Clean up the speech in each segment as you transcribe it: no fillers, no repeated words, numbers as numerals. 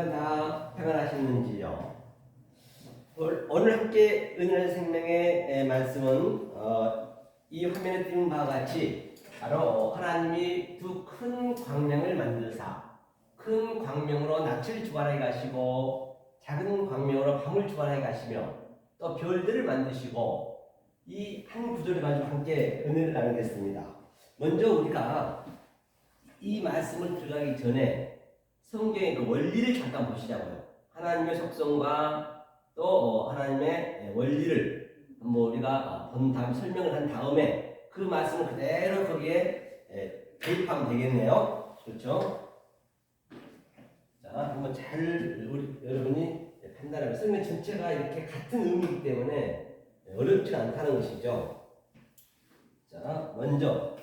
여러분 다 평안하셨는지요? 오늘 함께 은혜의 생명의 말씀은 이 화면에 띄는 바와 같이 바로 하나님이 두 큰 광명을 만드사 큰 광명으로 낮을 주관하게 가시고 작은 광명으로 밤을 주관하게 가시며 또 별들을 만드시고 이 한 구절을 가지고 함께 은혜를 나누겠습니다. 먼저 우리가 이 말씀을 들어가기 전에 성경의 그 원리를 잠깐 보시자고요. 하나님의 속성과 또 하나님의 원리를 한번 우리가 본 다음 설명을 한 다음에 그 말씀을 그대로 거기에 대입하면 되겠네요. 그렇죠? 자, 한번 잘 우리 여러분이 판단하면 성경 전체가 이렇게 같은 의미이기 때문에 어렵지 않다는 것이죠. 자, 먼저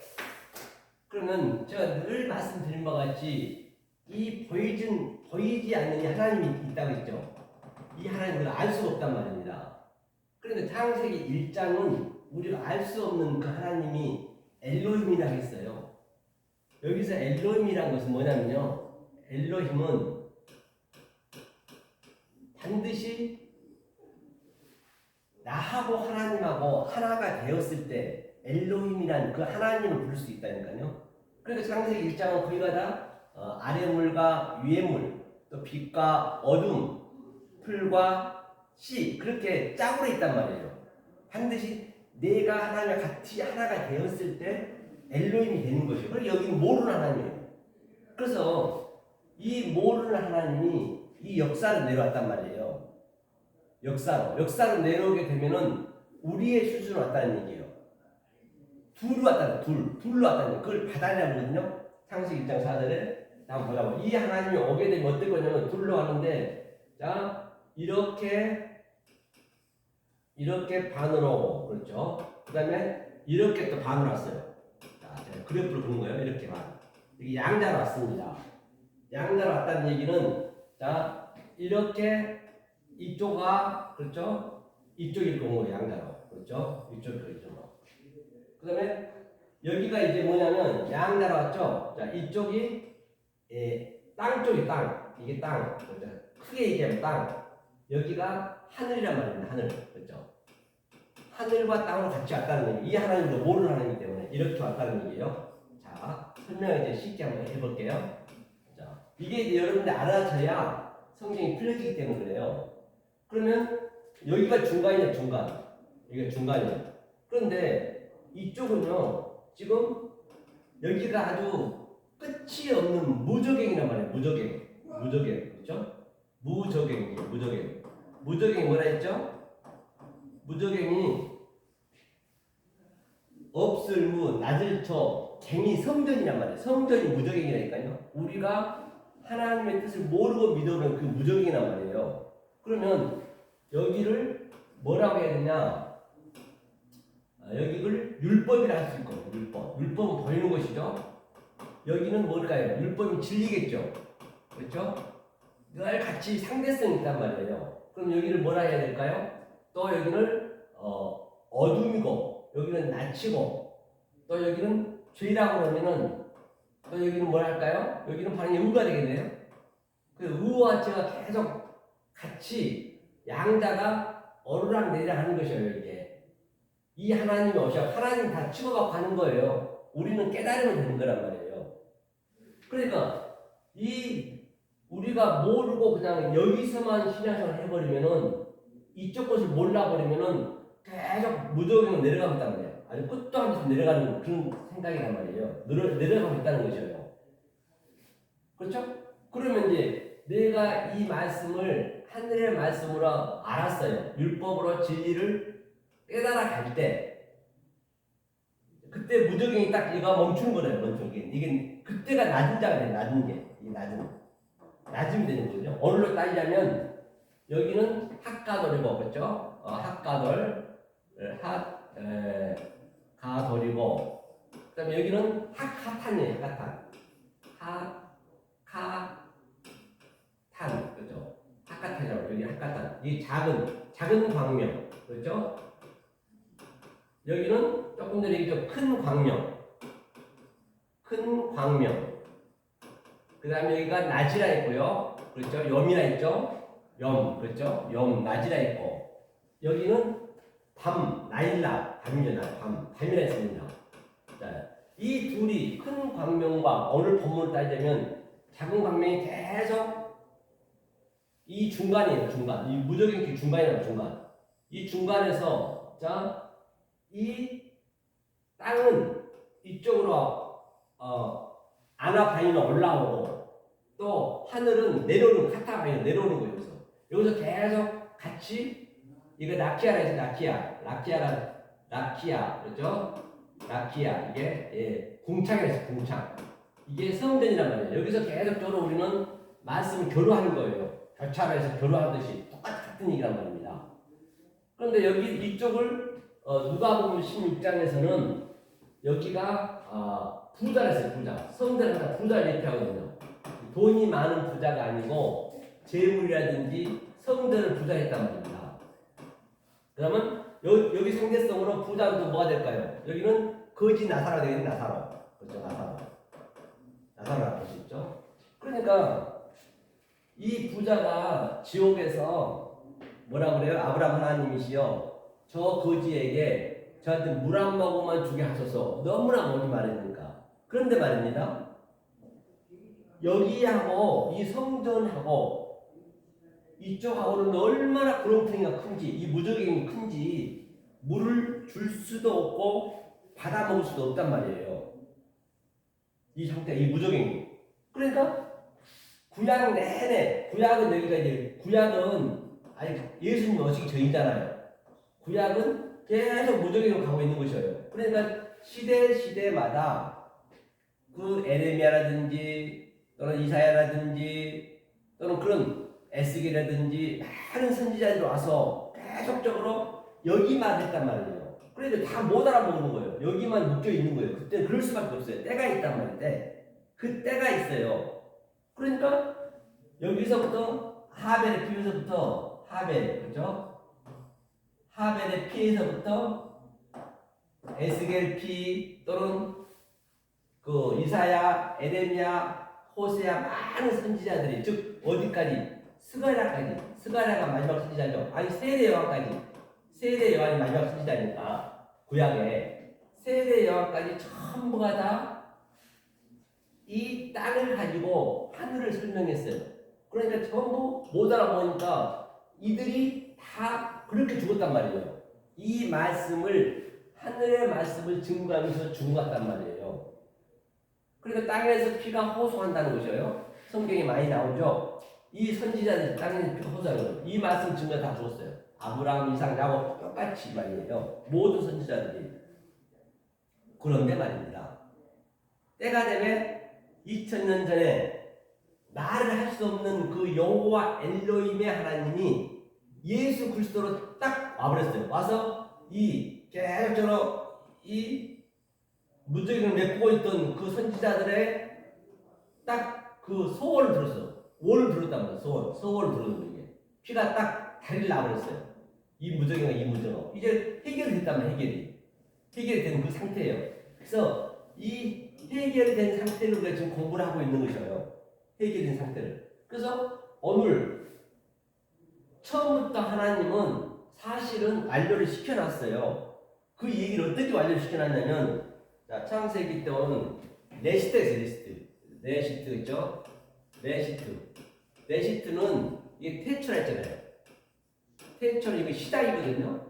그러면 제가 늘 말씀드린 바와 같이 이 보이지 않는 이 하나님이 있다고 했죠. 이 하나님을 알 수가 없단 말입니다. 그런데 창세기 1장은 우리가 알 수 없는 그 하나님이 엘로힘이라고 했어요. 여기서 엘로힘이라는 것은 뭐냐면요. 엘로힘은 반드시 나하고 하나님하고 하나가 되었을 때 엘로힘이란 그 하나님을 부를 수 있다니까요. 그러니까 창세기 1장은 거기가 다 아래 물과 위에 물, 또 빛과 어둠, 풀과 씨 그렇게 짝으로 있단 말이에요. 반드시 내가 하나님과 같이 하나가 되었을 때 엘로힘이 되는 것이에요. 그리고 여기는 모르는 하나님이에요. 그래서 이 모르는 하나님이 이 역사로 내려왔단 말이에요. 역사로 내려오게 되면은 우리의 수준으로 왔다는 얘기예요. 둘로 왔다는 얘기예요. 그걸 바다라고 하거든요. 창세기 1장 4절에 한번 보자고. 이 하나님이 오게 되면 어떨 거냐면 둘로 왔는데, 자, 이렇게 반으로, 그렇죠? 그 다음에 이렇게 또 반으로 왔어요. 자, 제가 그래프를 보는 거예요. 이렇게 반. 이게 양자로 왔습니다. 양자로 왔다는 얘기는, 자, 이렇게 이쪽과, 그렇죠? 이쪽일 경우 양자로, 그렇죠? 이쪽으로. 그 다음에 여기가 이제 뭐냐면 양자로 왔죠? 자, 이쪽이 땅 쪽이 땅. 이게 땅. 그렇죠? 크게 얘기하면 땅. 여기가 하늘이란 말입니다. 하늘. 그렇죠? 하늘과 땅으로 같이 왔다는 얘기. 이 하나님도 모르는 하나님이기 때문에 이렇게 왔다는 얘기예요. 자, 설명을 이제 쉽게 한번 해볼게요. 자, 이게 이제 여러분들 알아져야 성경이 풀려지기 때문에 그래요. 그러면 여기가 중간이에요. 여기가 중간이에요. 그런데 이쪽은요. 지금 여기가 아주 끝이 없는 무저갱이란 말이에요. 무저갱. 그렇죠? 무저갱이에요. 무저갱이 뭐라 했죠? 무저갱이 없을 무, 낮을 초, 갱이 성전이란 말이에요. 성전이 무저갱이라니까요. 우리가 하나님의 뜻을 모르고 믿어오는 그 무저갱이란 말이에요. 그러면 여기를 뭐라고 해야 되냐? 여기를 율법이라 할 수 있거든요. 율법은 보이는 것이죠. 여기는 뭘까요? 율법이 진리겠죠. 그렇죠? 늘 같이 상대성이 있단 말이에요. 그럼 여기를 뭐라 해야 될까요? 또 여기는 어둠이고 여기는 낮이고 또 여기는 죄라고 하면은 또 여기는 뭐라 할까요? 여기는 반응이 의가 되겠네요. 그 의와 죄가 계속 같이 양자가 오르락 내리락 하는 것이에요. 이게 이 하나님이 오셔 하나님 다 찍어갖고 하는 거예요. 우리는 깨달으면 되는 거란 말이에요. 그러니까 우리가 모르고 그냥 여기서만 신앙생활 해버리면은 이쪽 것을 몰라버리면은 계속 무적으로 내려가고 있단 말이에요. 아주 끝도 없이 내려가는 그런 생각이란 말이에요. 내려가고 있다는 것이에요. 그렇죠? 그러면 이제 내가 이 말씀을 하늘의 말씀으로 알았어요. 율법으로 진리를 깨달아 갈 때 그때 무적행이 딱 얘가 멈추는 거예요. 이게 그때가 낮은 자가 돼요. 낮은 게. 이게 낮음이 되는 거죠. 오늘로 따지자면 여기는 학가돌이고 그렇죠? 가돌이고 그다음에 여기는 하탄이에요. 하탄 그렇죠? 학가탄이라고 여기 학가탄. 이 작은 광명 그렇죠? 여기는 조금 전에 얘기했죠. 큰 광명. 그 다음에 여기가 낮이라 했고요. 그렇죠? 염이라 있죠? 염, 그렇죠? 염, 낮이라 있고 여기는 밤, 나일락, 밤이죠, 밤이라 있습니다. 자, 이 둘이 큰 광명과 오늘 본문을 따지자면 작은 광명이 계속 이 중간이에요, 중간. 이 무적행기 중간이라고, 중간. 이 중간에서 자, 이 땅은 이쪽으로 아나바이나 올라오고 또 하늘은 내려오는 카타바이나 내려오는 거예요. 여기서 계속 같이 이거 라키아라 해서 라키아 그렇죠? 라키아 이게 궁창이라 해서 궁창 이게 성전이란 말이에요. 여기서 계속적으로 우리는 말씀을 교류하는 거예요. 교차로 해서 교류하듯이 똑같은 얘기란 말입니다. 그런데 여기 이쪽을 누가복음 16장에서는 여기가 부자라 했어요. 부자. 성전을 하나 부자를 얘기하거든요. 돈이 많은 부자가 아니고 재물이라든지 성전을 부자했단 말입니다. 그러면 여기 상대성으로 부자는 또 뭐가 될까요? 여기는 거지 나사로가 되겠네. 나사로. 그렇죠. 나사로라고 볼 수 있죠. 그러니까 이 부자가 지옥에서 뭐라 그래요? 아브라함 하나님이시여 저 거지에게 저한테 물 한 모금만 주게 하소서. 너무나 뭐니 말입니까? 그런데 말입니다. 여기하고 이 성전하고 이쪽하고는 얼마나 구렁텅이가 큰지 이 무적행이 큰지 물을 줄 수도 없고 받아 먹을 수도 없단 말이에요. 이 상태, 이 무적행이. 그러니까 구약 내내 구약은 여기가 이제 구약은 아니 예수님 오시기 전이잖아요. 구약은 계속 무적행으로 가고 있는 것이에요. 그러니까 시대마다 그 에레미야라든지 또는 이사야라든지 또는 그런 에스겔이라든지 많은 선지자들이 와서 계속적으로 여기만 했단 말이에요. 그러니까 다 못 알아보는 거예요. 여기만 묶여 있는 거예요. 그때 그럴 수밖에 없어요. 때가 있단 말인데 그 때가 있어요. 그러니까 여기서부터 하벨의 피에서부터 그렇죠? 하벨의 피에서부터 에스겔 피 또는 그 이사야, 에레미야, 호세야 많은 선지자들이 즉 어디까지 스가랴가 마지막 선지자죠. 아니 세례 요한이 마지막 선지자니까 구약에 세례 요한까지 전부가 다 이 땅을 가지고 하늘을 설명했어요. 그러니까 전부 못 알아보니까 이들이 다 그렇게 죽었단 말이에요. 이 말씀을 하늘의 말씀을 증거하면서 죽은 것 같단 말이에요. 그러니까 땅에서 피가 호소한다는 것이에요. 성경에 많이 나오죠. 이 선지자들 땅에서 피가 호소하는 거예요. 이 말씀 증거 다 죽었어요. 아브라함, 이삭, 야곱 똑같이 말이에요. 모든 선지자들이. 그런데 말입니다. 때가 되면 2000년 전에 말을 할 수 없는 그 여호와 엘로힘의 하나님이 예수 그리스도로 딱 와버렸어요. 와서 이 계속적으로 이 무적행을 메꾸고 있던 그 선지자들의 딱 그 소원을 들었어. 원을 들었단 말이야. 소원을 들었는 게 피가 딱 다리를 나버렸어요. 이 무적행과 이 무적행 이제 해결이 됐단 말이야. 해결이 된 그 상태예요. 그래서 이 해결된 상태를 우리가 지금 공부를 하고 있는 것이에요. 해결된 상태를. 그래서 오늘 처음부터 하나님은 사실은 완료를 시켜놨어요. 그 얘기를 어떻게 완료를 시켜놨냐면 자, 창세기 때 오는 레시트 있죠? 레시트는 이게 태초라 했잖아요. 태초는 이게 시작이거든요.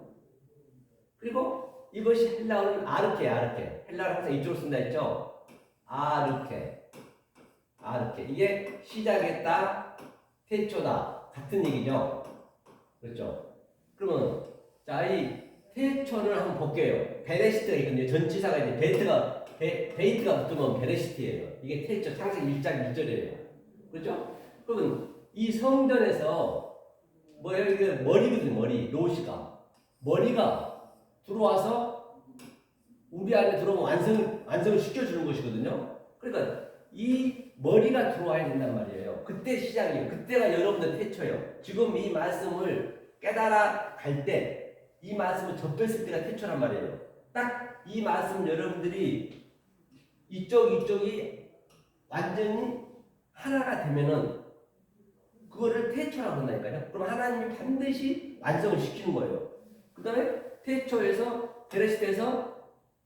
그리고 이것이 헬라어는 아르케. 헬라어를 항상 이쪽으로 쓴다 했죠? 아르케. 이게 시작했다, 태초다. 같은 얘기죠? 그렇죠? 그러면, 자, 이 태초를 한번 볼게요. 베레시트가 있거든요. 전치사가 이제 베이트가 붙으면 베레시트예요. 이게 태초, 창세기 1장 1절이에요. 그렇죠? 그러면 이 성전에서 뭐예요? 이게 머리거든요. 머리가 들어와서 우리 안에 들어오면 완성을 시켜주는 것이거든요. 그러니까 이 머리가 들어와야 된단 말이에요. 그때 시작이에요. 그때가 여러분들 태초예요. 지금 이 말씀을 깨달아 갈 때, 이 말씀을 접했을 때가 태초란 말이에요. 딱 이 말씀 여러분들이 이쪽이 완전히 하나가 되면은 그거를 태초라고 한다니까요. 그럼 하나님이 반드시 완성을 시키는 거예요. 그 다음에 태초에서 베레시트에서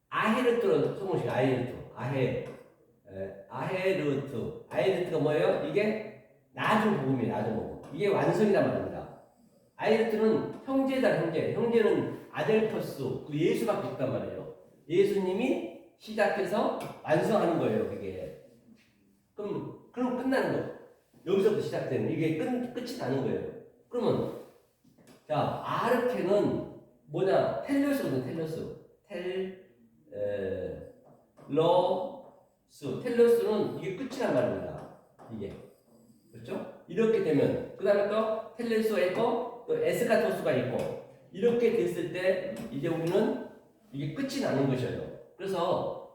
아헤르트로 성공식 아헤르트가 뭐예요? 이게 나중 복음이에요. 나중 복음. 이게 완성이란 말입니다. 아헤르트는 형제다. 형제는 아델토스 그 예수밖에 없단 말이에요. 예수님이 시작해서 완성하는 거예요. 그게 그럼 끝나는 거예요. 여기서부터 시작되는 이게 끝이 나는 거예요. 그러면 자 아르케는 뭐냐? 텔레스거든. 텔레스는 이게 끝이란 말입니다. 이게 그렇죠? 이렇게 되면 그 다음에 또 텔레스가 있고 또 에스카토스가 있고 이렇게 됐을 때 이제 우리는 이게 끝이 나는 것이에요. 그래서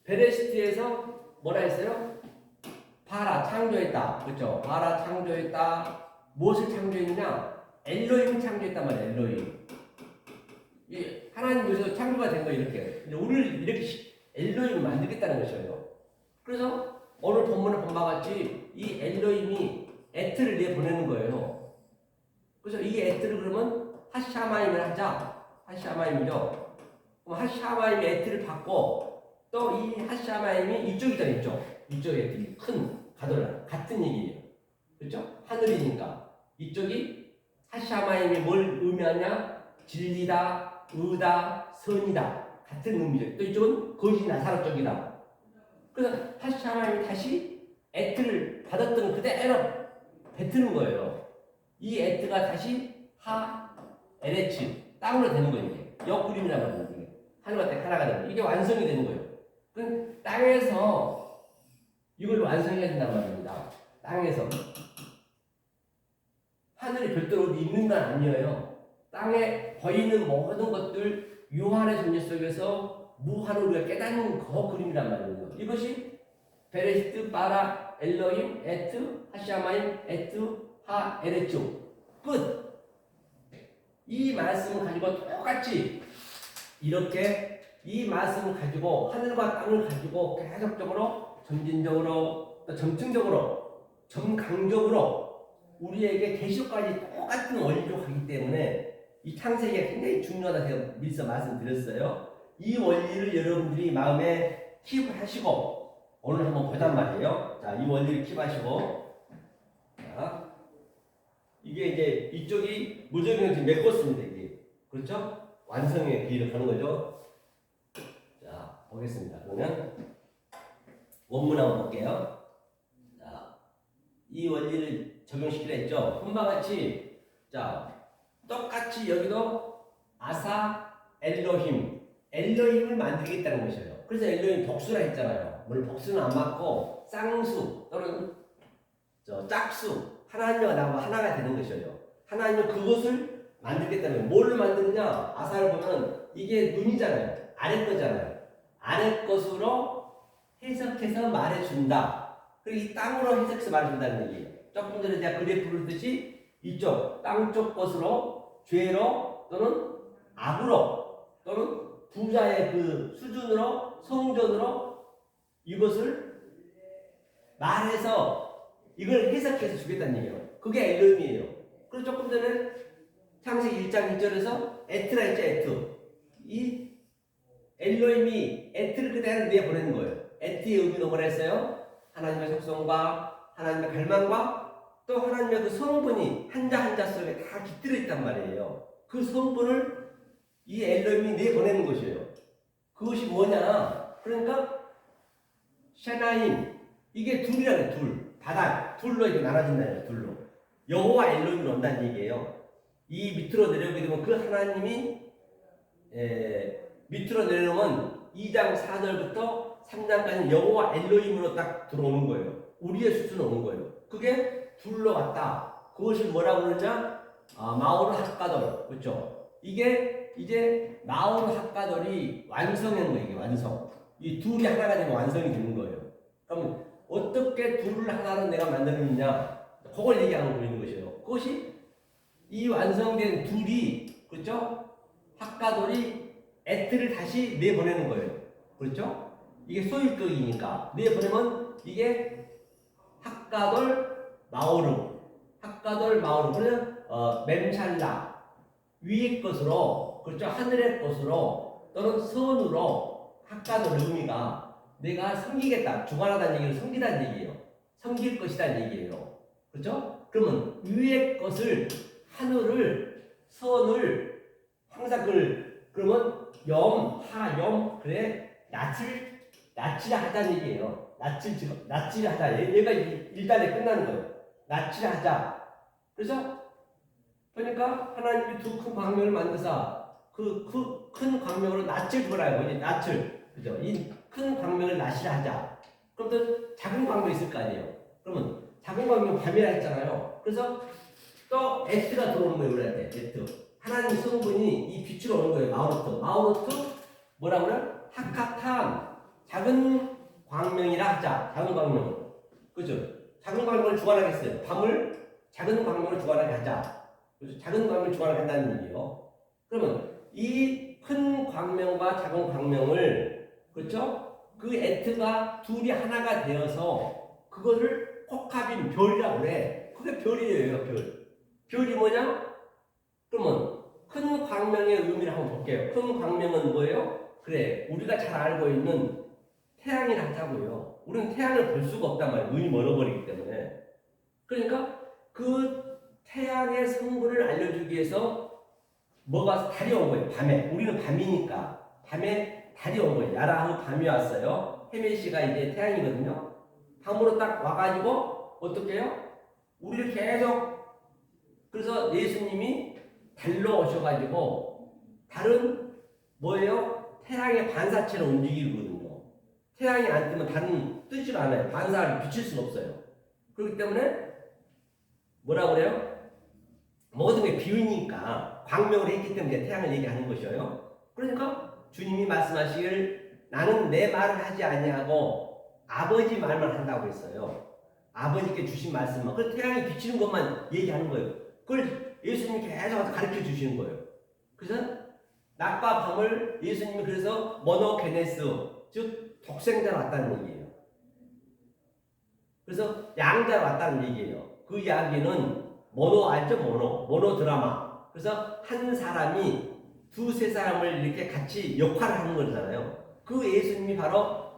베레시트에서 뭐라 했어요? 바라 창조했다. 그렇죠? 바라 창조했다. 무엇을 창조했느냐? 엘로힘 창조했단 말이에요. 엘로힘. 이 하나님 여기서 창조가 된 거예요. 이렇게. 우리를 이렇게 엘로힘을 만들겠다는 것이에요. 그래서 오늘 본문에 본 바와 같이 이 엘로힘이 에트를 내보내는 거예요. 그래서 이 에트를 그러면 하샤마임을 하자. 하샤마임이죠. 그럼 하샤마임이 에트를 받고 또 이 하샤마임이 이쪽이잖아요. 이쪽 에트이 큰 가돌라 같은 얘기예요. 그렇죠? 하늘이니까 이쪽이 하샤마임이 뭘 의미하냐? 진리다, 의다, 선이다 같은 의미죠. 또 이쪽은 거짓이나 사람 쪽이다. 그래서 하샤마임이 다시 에트를 받았던 그대로 뱉는 거예요. 이 에트가 다시 에레츠 땅으로 되는 거예요. 이게 옆구림이란 말이에요. 하늘과 땅 하나가 되는 이게 완성이 되는 거예요. 그 땅에서 이걸 완성해야 된단 말입니다. 땅에서 하늘이 별도로 어디 있는 건 아니에요. 땅에 보이는 모든 것들 유한의 존재 속에서 무한을 우리가 깨닫는 그 그림이란 말이에요. 이것이 베레시트, 바라, 엘로힘, 에트, 하샤마임, 에트, 에레츠 끝. 이 말씀을 가지고 똑같이 이렇게 이 말씀을 가지고 하늘과 땅을 가지고 계속적으로 점진적으로 또 점층적으로 점강적으로 우리에게 계시까지 똑같은 원리로 가기 때문에 이 창세기가 굉장히 중요하다 제가 미리서 말씀드렸어요. 이 원리를 여러분들이 마음에 킵하시고 오늘 한번 보단 말이에요. 자, 이 원리를 킵하시고 자, 이게 이제 이쪽이 무적이는 지금 메꿨습니다. 이게 그렇죠? 완성의 길을 가는 거죠. 자, 보겠습니다. 그러면 원문 한번 볼게요. 자, 이 원리를 적용시키려 했죠. 금방같이 자 똑같이 여기도 아사 엘로힘을 만들겠다는 것이에요. 그래서 엘로힘 복수라 했잖아요. 물론 복수는 안 맞고 쌍수 또는 짝수 하나님과 나와 하나가 되는 것이에요. 하나님은 그것을 만들겠다는 거예요. 뭘 만드느냐? 아사를 보면 이게 눈이잖아요. 아래 거잖아요. 아래 것으로 해석해서 말해준다. 그리고 이 땅으로 해석해서 말해준다는 얘기예요. 조금 전에 제가 그래프를 듯이 이쪽 땅쪽 것으로 죄로 또는 악으로 또는 부자의 그 수준으로 성전으로 이것을 말해서 이걸 해석해서 주겠다는 얘기예요. 그게 엘로힘이에요. 그리고 조금 전에 창세기 1장 1절에서 에트라 했죠. 에트. 이 엘로힘이 에트를 그대로 내보내는 거예요. 에트의 의미는 뭐라 했어요? 하나님의 속성과 하나님의 갈망과 또 하나님의 그 성분이 한자 한자 속에 다 깃들어 있단 말이에요. 그 성분을 이 엘로힘이 내보내는 것이에요. 그것이 뭐냐? 그러니까 샤나임 이게 둘이라는 둘 바닥 둘로 이렇게 나눠진다는 둘로 여호와 엘로힘이 온다는 얘기예요. 이 밑으로 내려오게 되면 그 하나님이 밑으로 내려오면 2장 4절부터 3장까지 여호와 엘로힘으로 딱 들어오는 거예요. 우리의 수준으로 오는 거예요. 그게 둘로 왔다. 그것을 뭐라고 그러냐? 마오르 핫가돌. 그렇죠? 이게 이제 마오르 핫가돌이 완성한 거예요. 이게 완성. 이 둘이 하나가 되면 완성이 되는 거예요. 그럼 어떻게 둘을 하나로 내가 만드느냐? 그걸 얘기하고 있는 것이에요. 그것이 이 완성된 둘이 그렇죠? 핫가돌이 에트를 다시 내보내는 거예요. 그렇죠? 이게 소유격이니까 내보내면 이게 핫가돌 마오르, 학가돌 마오르. 그러면 mem살라 위의 것으로, 그렇죠? 하늘의 것으로 또는 선으로 학가돌 의미가 내가 섬기겠다, 주관하다는 얘기는 섬기다는 얘기예요. 섬길 것이다는 얘기예요. 그렇죠? 그러면 위의 것을, 하늘을, 선을 항상 그러면 염, 그래 낯을 하자는 얘기예요. 낯을 하자. 얘가 일단에 끝나는 거예요. 낯을 하자. 그래서 그러니까 하나님이 두 큰 광명을 만드사 그 큰 광명으로 낯을 두라요. 이제 낯을, 그죠? 이 큰 광명을 낯을 하자. 그럼 또 작은 광명 있을 거 아니에요. 그러면 작은 광명 밤이라 했잖아요. 그래서 또 에트가 들어오는 거예요. 우리한테 에트. 하나님 성분이 이 빛으로 오는 거예요. 마오르트 뭐라 그래? 하카탄, 작은 광명이라 하자. 작은 광명, 그죠? 작은 광명을 주관하겠어요. 밤을 작은 광명을 주관하게 하자. 그죠? 작은 광명을 주관하게 한다는 얘기예요. 그러면 이 큰 광명과 작은 광명을, 그렇죠? 그 에트가 둘이 하나가 되어서 그거를 혹합인 별이라고 그래. 그게 별이에요. 별이 뭐냐? 그러면 큰 광명의 의미를 한번 볼게요. 큰 광명은 뭐예요? 그래, 우리가 잘 알고 있는 태양이라 하자고요. 우리는 태양을 볼 수가 없단 말이에요. 눈이 멀어버리기 때문에. 그러니까 그 태양의 성분을 알려주기 위해서 뭐가 달이 온 거예요. 밤에. 우리는 밤이니까 밤에 달이 온 거예요. 야라흐 밤이 왔어요. 헤메시가 이제 태양이거든요. 밤으로 딱 와가지고 어떻게 해요? 우리를 계속, 그래서 예수님이 달로 오셔가지고 달은 뭐예요? 태양의 반사체로 움직이거든요. 태양이 안 뜨면 달은 뜨지가 않아요. 반사를 비칠 수가 없어요. 그렇기 때문에 뭐라 그래요? 모든 게 비유니까 광명을 했기 때문에 태양을 얘기하는 것이에요. 그러니까 주님이 말씀하시길 나는 내 말을 하지 아니하고 아버지 말만 한다고 했어요. 아버지께 주신 말씀만. 그 태양이 비치는 것만 얘기하는 거예요. 그걸 예수님이 계속 가르쳐 주시는 거예요. 그래서 낮과 밤을 예수님이 그래서 모노게네스, 즉 독생자로 왔다는 얘기예요. 그래서 양자로 왔다는 얘기예요. 그 이야기는 모노 알죠? 모노 드라마. 그래서 한 사람이 두세 사람을 이렇게 같이 역할을 하는 거잖아요. 그 예수님이 바로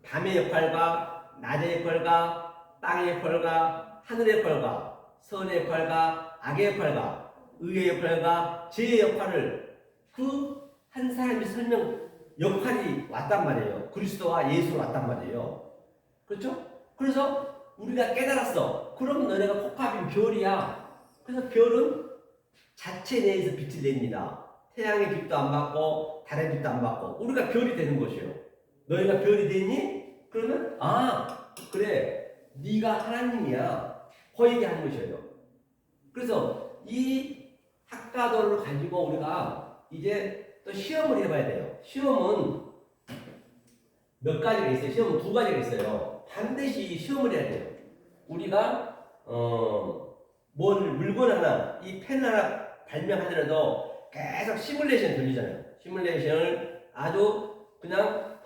밤의 역할과 낮의 역할과 땅의 역할과 하늘의 역할과 선의 역할과 악의 역할과 의의 역할과 죄의 역할을 그 한 사람이 설명 역할이 왔단 말이에요. 그리스도와 예수로 왔단 말이에요. 그렇죠? 그래서 우리가 깨달았어. 그럼 너네가 복합인 별이야. 그래서 별은 자체 내에서 빛을 냅니다. 태양의 빛도 안 받고 달의 빛도 안 받고 우리가 별이 되는 것이에요. 너희가 별이 되니? 그러면 그래 네가 하나님이야. 그 얘기하는 것이에요. 그래서 이 학가도를 가지고 우리가 이제 또 시험을 해봐야 돼요. 시험은 몇 가지가 있어요. 시험은 두 가지가 있어요. 반드시 시험을 해야 돼요. 우리가 물건 하나, 이 펜 하나 발명하더라도 계속 시뮬레이션 돌리잖아요. 시뮬레이션을 아주 그냥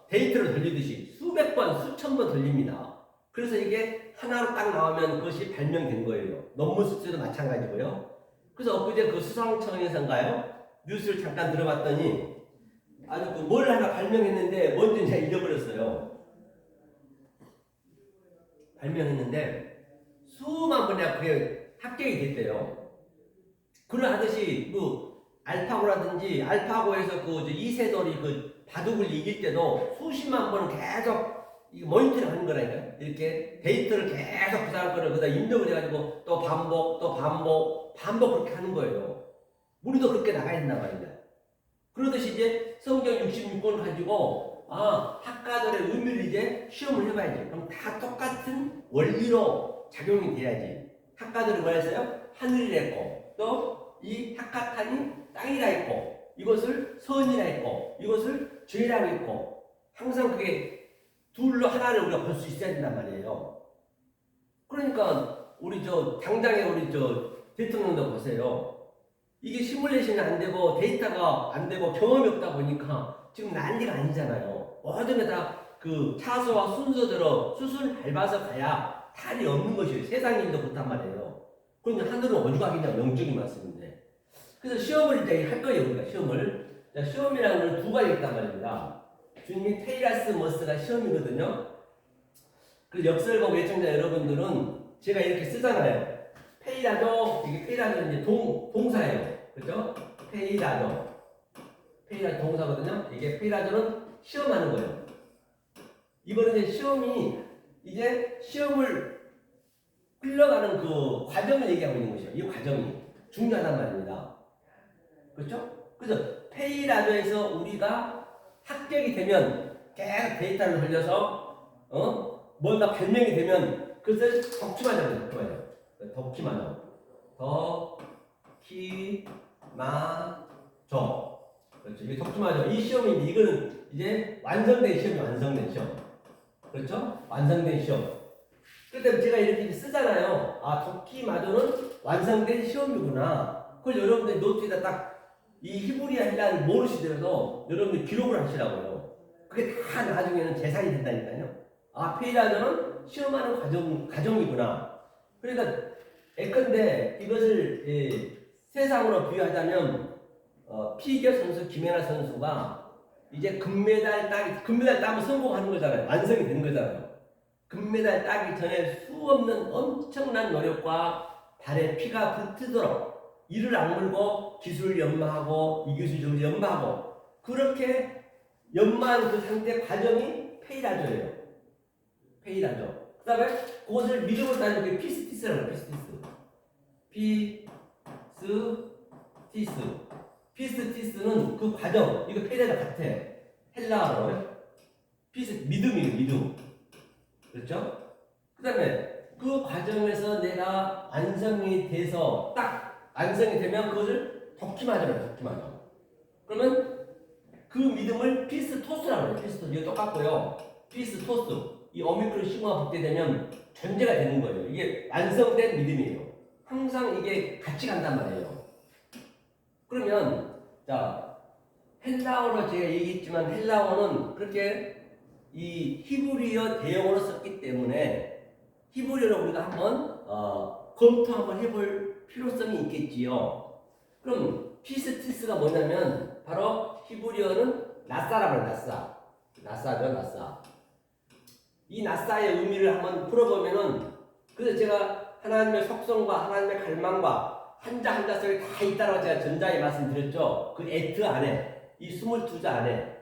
데이터를 돌리듯이 수백 번, 수천 번 돌립니다. 그래서 이게 하나로 딱 나오면 그것이 발명된 거예요. 논문 숙제도 마찬가지고요. 그래서 엊그제 그 수상청에서인가요? 뉴스를 잠깐 들어봤더니 아주 뭘 하나 발명했는데 뭔지 제가 잊어버렸어요. 발명했는데 수만 번이나 그게 합격이 됐대요. 그러하듯이 알파고라든지 알파고에서 이세돌이 바둑을 이길 때도 수십만 번을 계속 모니터링 하는 거라니까요. 이렇게 데이터를 계속 구사할 거를 그다 입력을 해가지고 또 반복 그렇게 하는 거예요. 우리도 그렇게 나가야 된단 말이야. 그러듯이 이제 성경 66권을 가지고 학가들의 의미를 이제 시험을 해봐야지. 그럼 다 똑같은 원리로 작용이 돼야지. 학가들이 뭐 했어요? 하늘이라 했고 또 이 학가탄이 땅이라 했고 이것을 선이라 했고 이것을 죄라고 했고 항상 그게 둘로 하나를 우리가 볼 수 있어야 된단 말이에요. 그러니까 당장에 우리 대통령도 보세요. 이게 시뮬레이션이 안 되고 데이터가 안 되고 경험이 없다 보니까 지금 난리가 아니잖아요. 모든 게 다 차수와 순서대로 수술 밟아서 가야 탈이 없는 것이에요. 세상 일도 그렇단 말이에요. 그런데 하늘은 어디가겠냐 영적인 말씀인데. 그래서 시험을 이제 할 거예요. 우리가 시험을. 자, 시험이라는 건 두 가지 있단 말입니다. 주님이 페이라스 머스가 시험이거든요. 그래서 역설과 예청자 여러분들은 제가 이렇게 쓰잖아요. 페이라도, 이게 페이라도 이제 동사예요. 그죠? 페이라도. 페이라도 동사거든요. 이게 페이라도는 시험하는 거예요. 이거는 이제 시험이, 이제 시험을 흘러가는 그 과정을 얘기하고 있는 것이에요. 이 과정이 중요하단 말입니다. 그렇죠? 그래서 페이라도에서 우리가 합격이 되면 계속 데이터를 돌려서 뭔가 발명이 되면 그것을 덕키마죠. 덕키마죠. 그렇죠. 이게 덕키마죠. 이 시험인데 이거는 이제 완성된 시험이 완성된 시험. 그렇죠? 완성된 시험. 그때 제가 이렇게 쓰잖아요. 아, 덕키마저는 완성된 시험이구나. 그걸 여러분들이 노트에다 딱 이 히브리어 헬라를 모르시더라도 여러분들 기록을 하시라고요. 그게 다 나중에는 재산이 된다니까요. 아, 페이라저는 시험하는 과정이구나. 그러니까 예컨대 이것을 세상으로 비유하자면 피겨 선수 김연아 선수가 이제 금메달 따면 성공하는 거잖아요. 완성이 되는 거잖아요. 금메달 따기 전에 수없는 엄청난 노력과 발에 피가 붙도록 이를 악물고 기술을 연마하고 이 기술 저기를 연마하고 그렇게 연마한 그 상태 과정이 페이라저예요. 페이라저. 그 다음에 그것을 믿음으로 따지면 그게 피스티스라고 해요. 피스티스는 그 과정, 이거 페이라저 같아. 헬라어로 믿음이에요. 믿음. 그렇죠? 그 다음에 그 과정에서 내가 완성이 돼서 딱 완성이 되면 그것을 덕키마저로. 그러면 그 믿음을 피스토스라고 해요. 피스토스. 이거 똑같고요. 피스토스. 이 오미크론 신호가 붙게되면 존재가 되는 거예요. 이게 완성된 믿음이에요. 항상 이게 같이 간단 말이에요. 그러면 자 헬라어로 제가 얘기했지만 헬라어는 그렇게 이 히브리어 대용어로 썼기 때문에 히브리어로 우리가 한번 검토 한번 해볼 필요성이 있겠지요. 그럼 피스티스가 뭐냐면 바로 히브리어는 나사라고 해요. 나사죠. 이 나사의 의미를 한번 풀어보면은 그래서 제가 하나님의 속성과 하나님의 갈망과 한자 속에 다 있다고 제가 전자에 말씀드렸죠. 그 에트 안에 이 22자 안에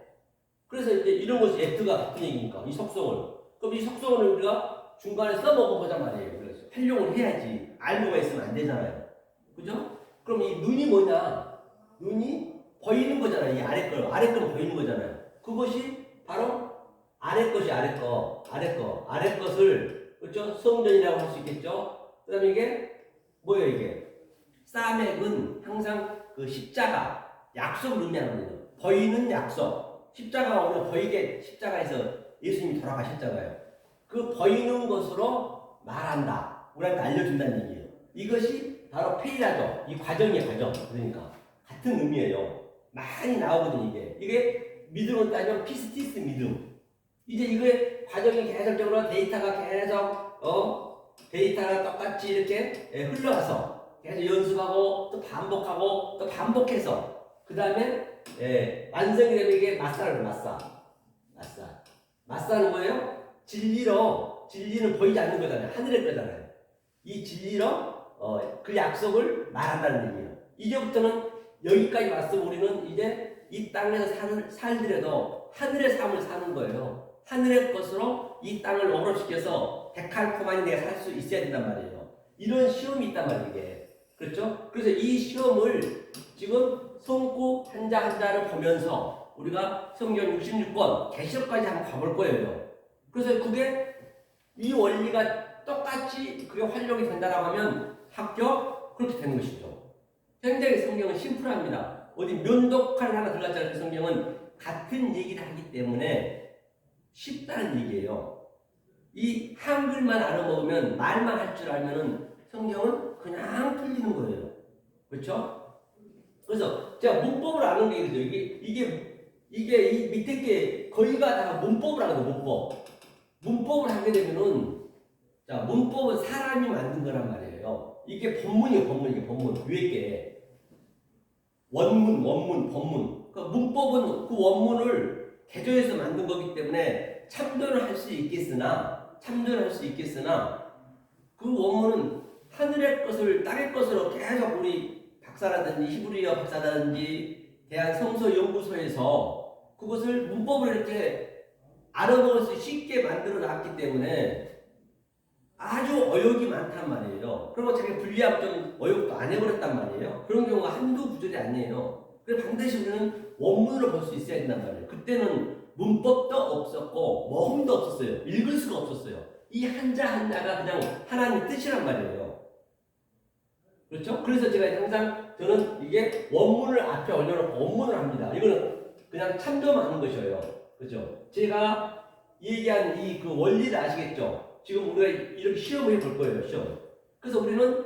그래서 이제 이런 것이 에트가 같은 얘기니까 이 속성을 그럼 이 속성을 우리가 중간에 써먹어보자 말이에요. 그래서 활용을 해야지 알고가 있으면 안 되잖아요. 그죠? 그럼 이 눈이 뭐냐? 눈이 보이는 거잖아요. 이 아래 거는 보이는 거잖아요. 그것이 바로 아래 것을 그렇죠? 성전이라고 할 수 있겠죠. 그다음에 이게 뭐예요? 이게 사맥은 항상 그 십자가 약속을 의미하는 거예요. 보이는 약속. 십자가가 오늘 보이게 십자가에서 예수님이 돌아가셨잖아요. 그 보이는 것으로 말한다. 우리한테 알려준다는 얘기예요. 이것이 바로 페이라죠. 이 과정이에요, 과정. 그러니까 같은 의미예요. 많이 나오거든요, 이게 믿음을 따지면 피스티스 믿음. 이제 이거의 과정이 계속적으로 데이터가 데이터가 똑같이 이렇게 흘러가서 계속 연습하고 또 반복하고 또 반복해서 그 다음에 완성이 되면 이게 마사라는 마사는 뭐예요? 진리는 보이지 않는 거잖아요. 하늘의 거잖아요. 이 진리로 그 약속을 말한다는 얘기예요. 이제부터는 여기까지 왔어 우리는 이제 이 땅에서 살더라도 하늘의 삶을 사는 거예요. 하늘의 것으로 이 땅을 오롯시켜서 데칼코마니 내가 살 수 있어야 된단 말이에요. 이런 시험이 있단 말이에요. 이게. 그렇죠? 그래서 이 시험을 지금 성구 한자를 보면서 우리가 성경 66권 계시록까지 한번 가볼 거예요. 그래서 그게 이 원리가 똑같이 그게 활용이 된다라고 하면 합격 그렇게 되는 것이죠. 굉장히 성경은 심플합니다. 어디 면독칼 하나 들어갔잖아요. 그 성경은 같은 얘기를 하기 때문에 쉽다는 얘기예요. 이 한글만 알아먹으면 말만 할 줄 알면은 성경은 그냥 틀리는 거예요. 그렇죠? 그래서 제가 문법을 아는 게 이거죠. 이게 이 밑에 게 거의가 다 문법을 하거든요. 문법을 하게 되면은 자, 문법은 사람이 만든 거란 말이에요. 이게 본문이에요, 본문. 이게 본문. 위에 게 원문, 본문. 그 문법은 그 원문을 개조해서 만든 거기 때문에 참조를 할 수 있겠으나 그 원문은 하늘의 것을 땅의 것으로 계속 우리 박사라든지 히브리어 박사라든지 대한 성서 연구소에서 그것을 문법을 이렇게 알아먹을 수 쉽게 만들어 놨기 때문에 아주 어역이 많단 말이에요. 그리고 자기 분리하고 좀 어역도 안 해버렸단 말이에요. 그런 경우가 한두 구절이 아니에요. 그래서 반드시 우리는 원문으로 볼 수 있어야 된단 말이에요. 그때는 문법도 없었고 모음도 없었어요. 읽을 수가 없었어요. 이 한자 한자가 그냥 하나님의 뜻이란 말이에요. 그렇죠? 그래서 제가 항상 저는 이게 원문을 앞에 올려놓고 원문을 합니다. 이거는 그냥 참조만 하는 것이에요. 그렇죠? 제가 얘기한 이 그 원리를 아시겠죠? 지금 우리가 이렇게 시험을 해볼 거예요. 시험. 그래서 우리는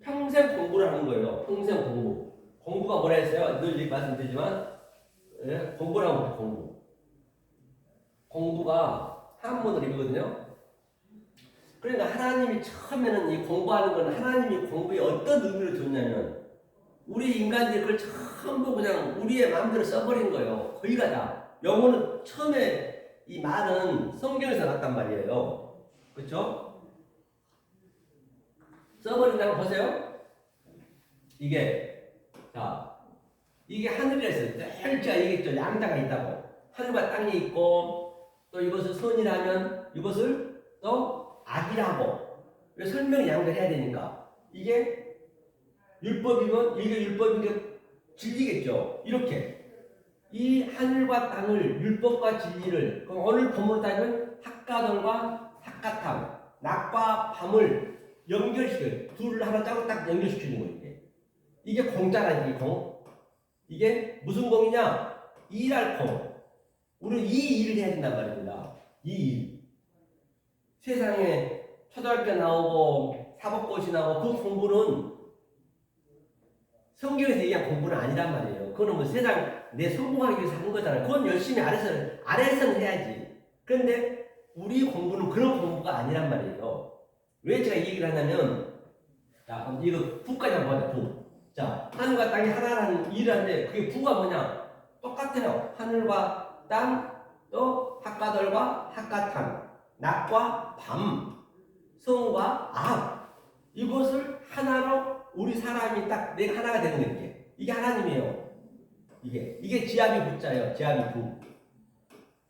평생 공부를 하는 거예요. 평생 공부. 공부가 뭐라 했어요? 늘 말씀드리지만 공부라고 해요. 공부가 한문으로 이거거든요. 그러니까 하나님이 처음에는 이 공부하는 건 하나님이 공부에 어떤 의미를 줬냐면 우리 인간들이 그걸 전부 그냥 우리의 마음대로 써버린 거예요. 거의가 다. 영어는 처음에 이 말은 성경에서 났단 말이에요. 그렇죠? 써버린다고 보세요. 이게 하늘에서 늘 제가 얘기했죠. 양자가 있다고. 하늘과 땅이 있고 또 이것을 선이라면 이것을 또 악이라고 설명을 양자를 해야 되니까 이게 율법이면 이게 율법인 게 진리겠죠. 이렇게 이 하늘과 땅을 율법과 진리를 오늘 본문으로 따지면 학가들과 학가탕 낮과 밤을 연결시켜요. 둘을 하나 짜고 딱 연결시키는 거예요. 이게 공자라는 공. 이게 무슨 공이냐? 일할 공. 우리는 이 일을 해야 된단 말입니다. 이 일. 세상에 초등학교 나오고 사법고시 나오고 그 공부는 성경에서 얘기한 공부는 아니란 말이에요. 그거는 뭐 세상 내 성공하기 위해서 하는 거잖아요. 그건 열심히 아래에서는 해야지. 그런데 우리 공부는 그런 공부가 아니란 말이에요. 왜 제가 이 얘기를 하냐면 자, 이거 부까지 한번 보자. 부. 자, 하늘과 땅이 하나라는 일을 하는데 그게 부가 뭐냐? 똑같아요. 하늘과 땅, 또 학가들과 학가탕, 낮과 밤, 성과 악. 이것을 하나로 우리 사람이 딱 내가 하나가 되는 거예요. 이게 하나님이에요. 이게 지압이 부자예요. 지압이 부.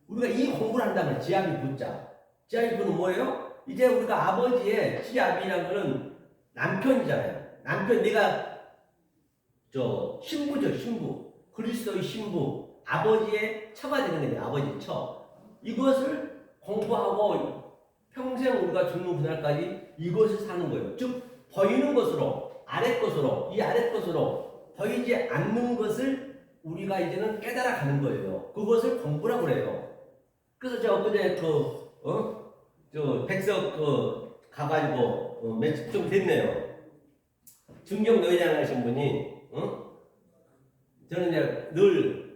우리가 이 공부를 한다면 지압이 부자. 지압이 부는 뭐예요? 이제 우리가 아버지의 지압이라는 거는 남편이잖아요. 남편 내가 신부죠. 신부. 그리스도의 신부. 아버지의 처가 되는 거예요. 아버지 처. 이것을 공부하고 평생 우리가 죽는 그날까지 이것을 사는 거예요. 즉 보이는 것으로 아래 것으로 이 아래 것으로 보이지 않는 것을 우리가 이제는 깨달아 가는 거예요. 그것을 공부라고 그래요. 그래서 제가 엊그제 백석 가가지고 며칠 좀 됐네요. 중경 노회장 하신 분이 저는 이제 늘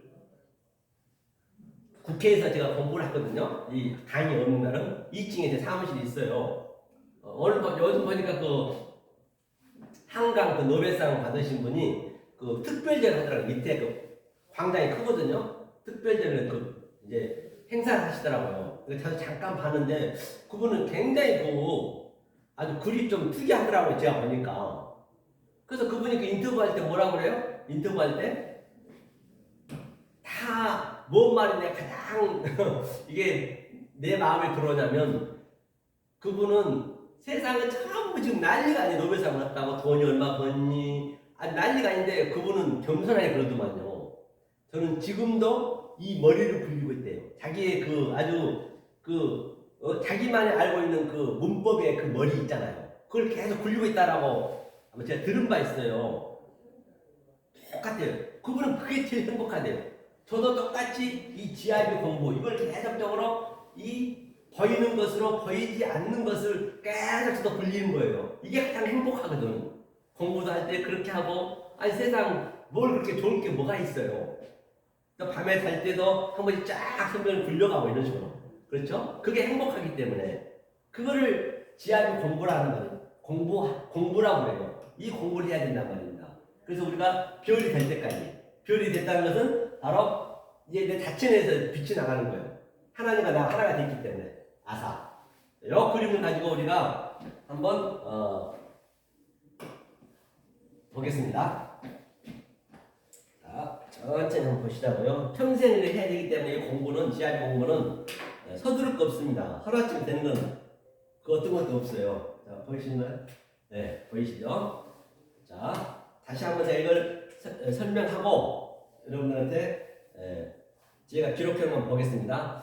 국회에서 제가 공부를 하거든요. 이 강의 없는 날은 2층에 제 사무실이 있어요. 요즘 보니까 한강 노벨상 받으신 분이 특별제를 하더라고요. 밑에 광장이 크거든요. 특별제를 이제 행사를 하시더라고요. 그래서 잠깐 봤는데 그분은 굉장히 아주 글이 좀 특이하더라고요. 제가 보니까. 그래서 그분이 인터뷰할 때 뭐라고 그래요? 인터뷰할 때 다 뭔 말이 내 가장 이게 내 마음에 들어오냐면 그분은 세상은 전부 지금 난리가 아니에요. 노벨상 받았다고 돈이 얼마 벌니 난리가 아닌데 그분은 겸손하게 그러더만요. 저는 지금도 이 머리를 굴리고 있대요. 자기의 자기만이 알고 있는 문법의 머리 있잖아요. 그걸 계속 굴리고 있다라고 아마 제가 들은 바 있어요. 똑같아요. 그분은 그게 제일 행복하대요. 저도 똑같이 이 지압의 공부 이걸 계속적으로 이 보이는 것으로 보이지 않는 것을 계속 저도 굴리는 거예요. 이게 가장 행복하거든. 공부도 할 때 그렇게 하고 세상 뭘 그렇게 좋을 게 뭐가 있어요. 또 밤에 잘 때도 한 번씩 쫙 성경을 굴려가고 이런 식으로. 그렇죠? 그게 행복하기 때문에 그거를 지압이 공부라는 거예요. 공부라고 그래요. 이 공부를 해야 된단 말입니다. 그래서 우리가 별이 될 때까지. 별이 됐다는 것은 바로 이제 내 자신에서 빛이 나가는 거예요. 하나님과 나 하나가 됐기 때문에. 아사. 이 그림을 가지고 우리가 한번 보겠습니다. 자, 천천히 한번 보시자고요. 평생을 해야 되기 때문에 이 공부는, 지압 공부는 서두를 거 없습니다. 하루아침에 되는 건 그 어떤 것도 없어요. 자, 보이시나요? 네, 보이시죠? 자, 다시 한번 제가 이걸 설명하고 여러분들한테 제가 기록해 놓은 거 보겠습니다.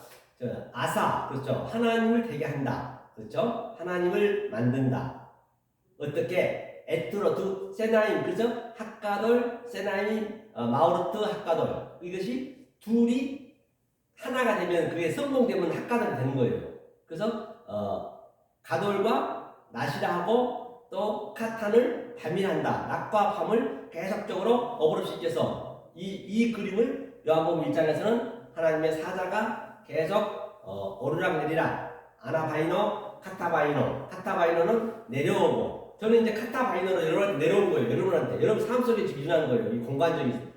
아사, 그렇죠? 하나님을 되게 한다. 그렇죠? 하나님을 만든다. 어떻게? 에트로트 세나임, 그죠? 학가돌 세나임 마우르트 학가돌. 이것이 둘이 하나가 되면 그게 성공되면 학가돌이 되는 거예요. 그래서 가돌과 나시라 하고 또 카탄을 밤이한다. 낮과 밤을 계속적으로 어그로시켜서 이 그림을 요한복음 1장에서는 하나님의 사자가 계속 오르락내리락 아나바이노 카타바이노는 내려오고 저는 이제 카타바이노로 여러분한테 내려온 거예요. 여러분 삶 속에 지금 일어나는 거예요. 이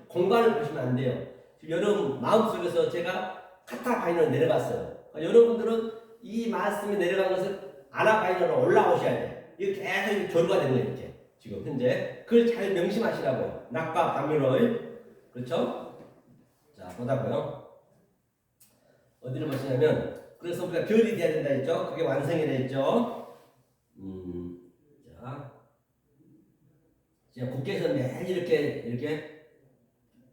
공간을 보시면 안 돼요. 지금 여러분 마음 속에서 제가 카타바이노로 내려갔어요. 여러분들은 이 말씀이 내려간 것을 아나바이노로 올라오셔야 돼. 이거 계속 교류가 되는 거예요. 이렇게 지금 현재 그걸 잘 명심하시라고요. 낮과 밤으로의 그렇죠? 자 보자고요. 어디를 보시냐면 그래서 우리가 별이 돼야 된다 했죠. 그게 완성이 됐죠. 자, 제가 국회에서 매일 이렇게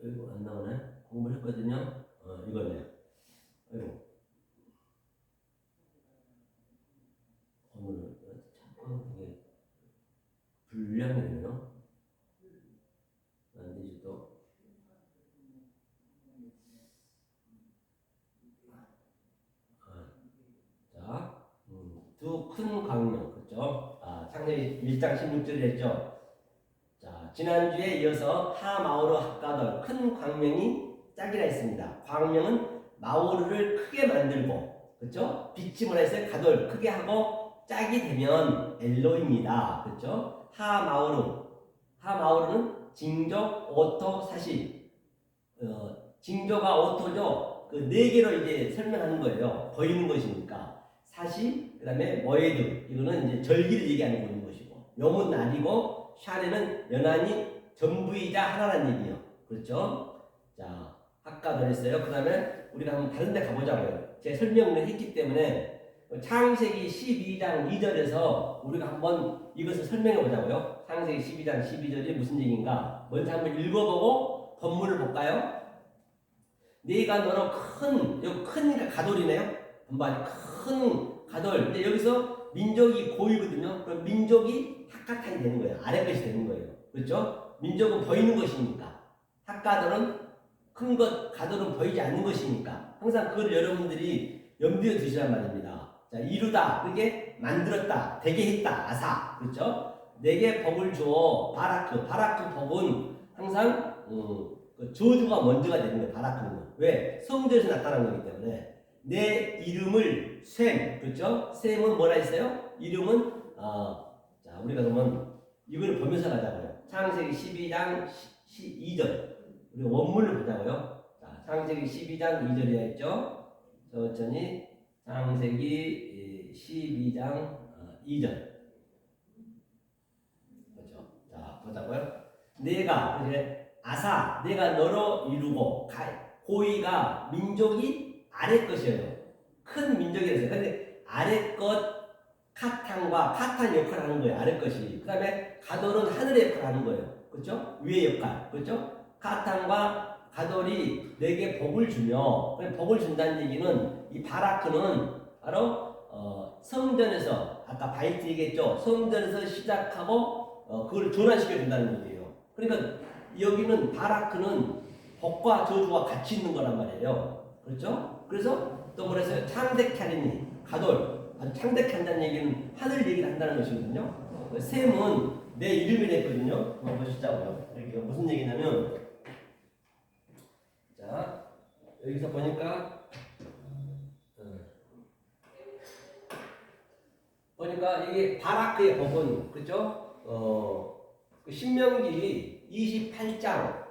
이거 안 나오네. 공부를 했거든요. 이거네요. 아이고. 오늘 자꾸 이게 불량이네요. 안 되지 또. 자, 두 큰 광명, 그렇죠? 창세기 1장 16절에 했죠. 자, 지난주에 이어서 하마오르 학가돌 큰 광명이 짝이라 했습니다. 광명은 마오르를 크게 만들고, 그렇죠? 빛이 뭐라 했어요? 가돌 크게 하고 짝이 되면 엘로입니다. 그렇죠? 하마오르는 징조, 오토, 사시. 징조가 오토죠. 그 네 개로 이제 설명하는 거예요. 보이는 것이니까. 사시, 그 다음에 모에드. 이거는 이제 절기를 얘기하는 거는 것이고. 묘문 날이고, 샤레는 연한이 전부이자 하나라는 얘기예요. 그렇죠? 자, 학가도 했어요. 그 다음에 우리가 한번 다른 데 가보자고요. 제가 설명을 했기 때문에 창세기 12장 2절에서 우리가 한번 이것을 설명해 보자고요. 창세기 12장 12절이 무슨 얘기인가? 먼저 한번 읽어보고 본문을 볼까요? 네가 너로 크니까 가돌이네요. 반반이 큰 가돌. 근데 여기서 민족이 고이거든요. 그럼 민족이 학가탄이 되는 거예요. 아래 것이 되는 거예요. 그렇죠? 민족은 보이는 것이니까. 학가돌은 큰 것, 가돌은 보이지 않는 것이니까. 항상 그걸 여러분들이 염두에 두시란 말입니다. 자, 이루다. 그게 만들었다. 되게 했다. 아사. 그렇죠? 내게 복을 주어. 바라크 복은 항상 그 저주가 먼저가 되는 거예요. 바라크는. 왜? 성전에서 나타난 거기 때문에 내 이름을 셈, 그렇죠? 셈은 뭐라 했어요? 이름은 자 우리가 그러면 이걸 보면서 가자고요. 창세기 12장 2절 우리 원문을 보자고요. 자, 창세기 12장 2절이야 했죠? 천천히 창세기 12장 2절 그렇죠? 자 보자고요. 내가 이제 아사 내가 너로 이루고 고의가 민족이 아래 것이에요. 큰 민족이라서. 근데 아래 것 카탄 역할을 하는 거예요. 아래 것이. 그 다음에 가돌은 하늘의 역할을 하는 거예요. 그렇죠? 위의 역할. 그렇죠? 카탄과 가돌이 내게 복을 주며 복을 준다는 얘기는 이 바라크는 바로 성전에서 아까 바이트 얘기했죠. 성전에서 시작하고 그걸 전환시켜 준다는 얘기예요. 그러니까 여기는 바라크는 복과 저주가 같이 있는 거란 말이에요. 그렇죠? 그래서 또 뭐랬어요? 창대케 가돌. 창대케 한다는 얘기는 하늘 얘기를 한다는 것이거든요. 셈은 내 이름이 했거든요. 한번 보시자고요. 여기 무슨 얘기냐면 자 여기서 보니까 보니까 이게 바라크의 법은 그죠? 그 신명기 28장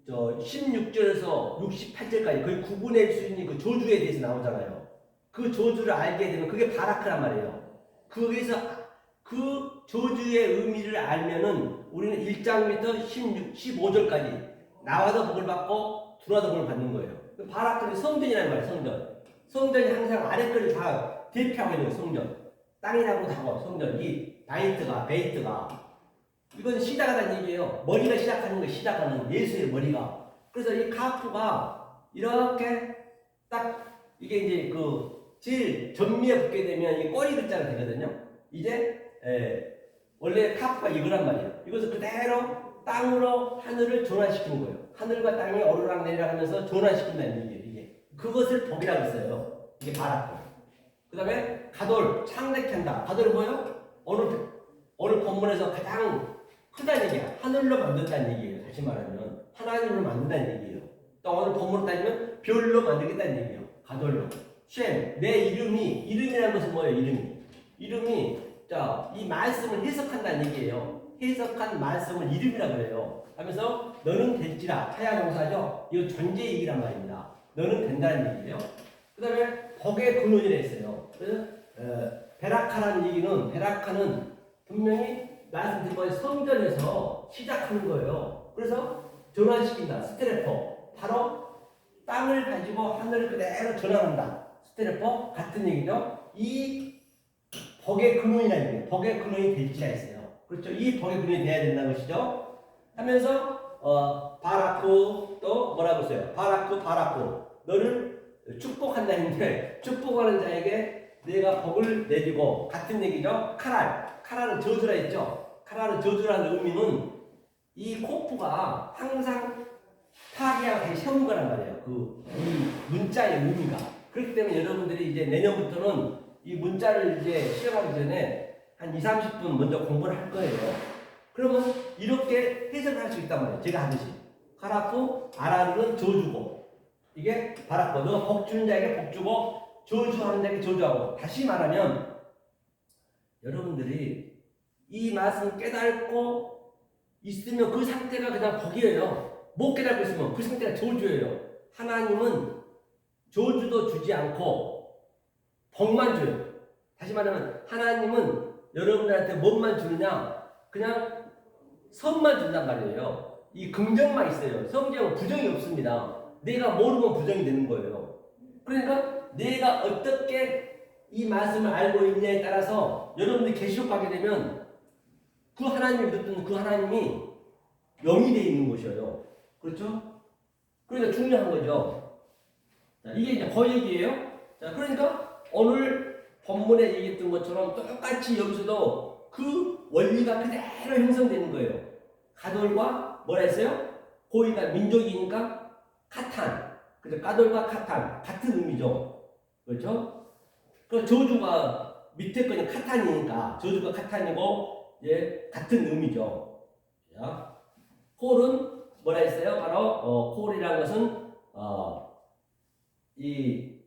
16절에서 68절까지 거의 구분할 수 있는 그 조주에 대해서 나오잖아요. 그 조주를 알게 되면 그게 바라크란 말이에요. 거기서 그 조주의 의미를 알면은 우리는 1장부터 15절까지 나와도 복을 받고 들어와도 복을 받는 거예요. 바라크는 성전이라는 말이에요. 성전. 성전이 항상 아래 거를 다 대표하고 있는 거예요. 성전. 땅이라고 하고 성전. 이 베이트가 이건 시작하다는 얘기예요. 머리가 시작하는 거예요. 시작하는 예수의 머리가. 그래서 이 카프가 이렇게 딱 이게 이제 그 제일 전미에 붙게 되면 이 꼬리 글자가 되거든요. 이제 원래 카프가 이거란 말이에요. 이것을 그대로 땅으로 하늘을 전환시키는 거예요. 하늘과 땅이 오르락내리락 하면서 전환시킨다는 얘기예요. 이게 그것을 복이라고 했어요. 이게 바라크. 그 다음에 가돌, 창대케 한다. 가돌은 뭐예요? 오늘 본문에서 가장 크다는 얘기야. 하늘로 만든다는 얘기예요. 다시 말하면 하나님으로 만든다는 얘기예요. 또 오늘 본문으로 따지면 별로 만들겠다는 얘기예요. 가돌로. 쉔, 내 이름이라는 것은 뭐예요? 이름이 자, 이 말씀을 해석한다는 얘기예요. 해석한 말씀을 이름이라고 그래요. 하면서 너는 될지라. 하야 동사죠. 이거 존재 얘기란 말입니다. 너는 된다는 얘기예요. 그 다음에 복의 근원이라 했어요. 그래서 베라카라는 얘기는 베라카는 분명히 말씀드린 성전에서 시작하는 거예요. 그래서 전환시킨다. 스테레포. 바로 땅을 가지고 하늘을 그대로 전환한다. 스테레포 같은 얘기죠. 이 복의 근원이라는 얘기예요. 복의 근원이 될지라 했어요. 그렇죠. 이 복의 근원이 돼야 된다는 것이죠. 하면서 바라크 또 뭐라고 했어요? 바라크 너를 축복한다 했는데 축복하는 자에게 내가 복을 내리고 같은 얘기죠. 카랄은 저주라 했죠. 카랄은 저주라는 의미는 이 코프가 항상 타기하게 세운 거란 말이에요. 이 문자의 의미가. 그렇기 때문에 여러분들이 이제 내년부터는 이 문자를 이제 시험하기 전에 한 2-30분 먼저 공부를 할 거예요. 그러면 이렇게 해석을 할 수 있단 말이에요. 제가 하듯이. 카라프, 아라르는 저주고 이게 바라고 너가 복 주는 자에게 복 주고 저주하는 자에게 저주하고. 다시 말하면 여러분들이 이 말씀을 깨닫고 있으면 그 상태가 그냥 복이에요. 못 깨닫고 있으면 그 상태가 저주예요. 하나님은 저주도 주지 않고 복만 줘요. 다시 말하면 하나님은 여러분들한테 뭐만 주느냐? 그냥 선만 준단 말이에요. 이 긍정만 있어요. 성경은 부정이 없습니다. 내가 모르면 부정이 되는 거예요. 그러니까 내가 어떻게 이 말씀을 알고 있냐에 따라서 여러분들이 계시록 가게 되면 그 하나님을 믿었던 그 하나님이 영이 되어 있는 것이에요. 그렇죠? 그러니까 중요한 거죠. 자, 이게 이제 거얘기예요. 자, 그러니까 오늘 본문에 얘기했던 것처럼 똑같이 여기서도 그 원리가 그대로 형성되는 거예요. 가돌과 뭐라 했어요? 고이가 민족이니까 카탄. 그래서 가돌과 카탄 같은 의미죠. 그렇죠? 그 저주가 밑에 거는 카탄이니까 저주가 카탄이고 예, 같은 의미죠. 자, 콜은 뭐라 했어요? 바로 콜이라는 것은 이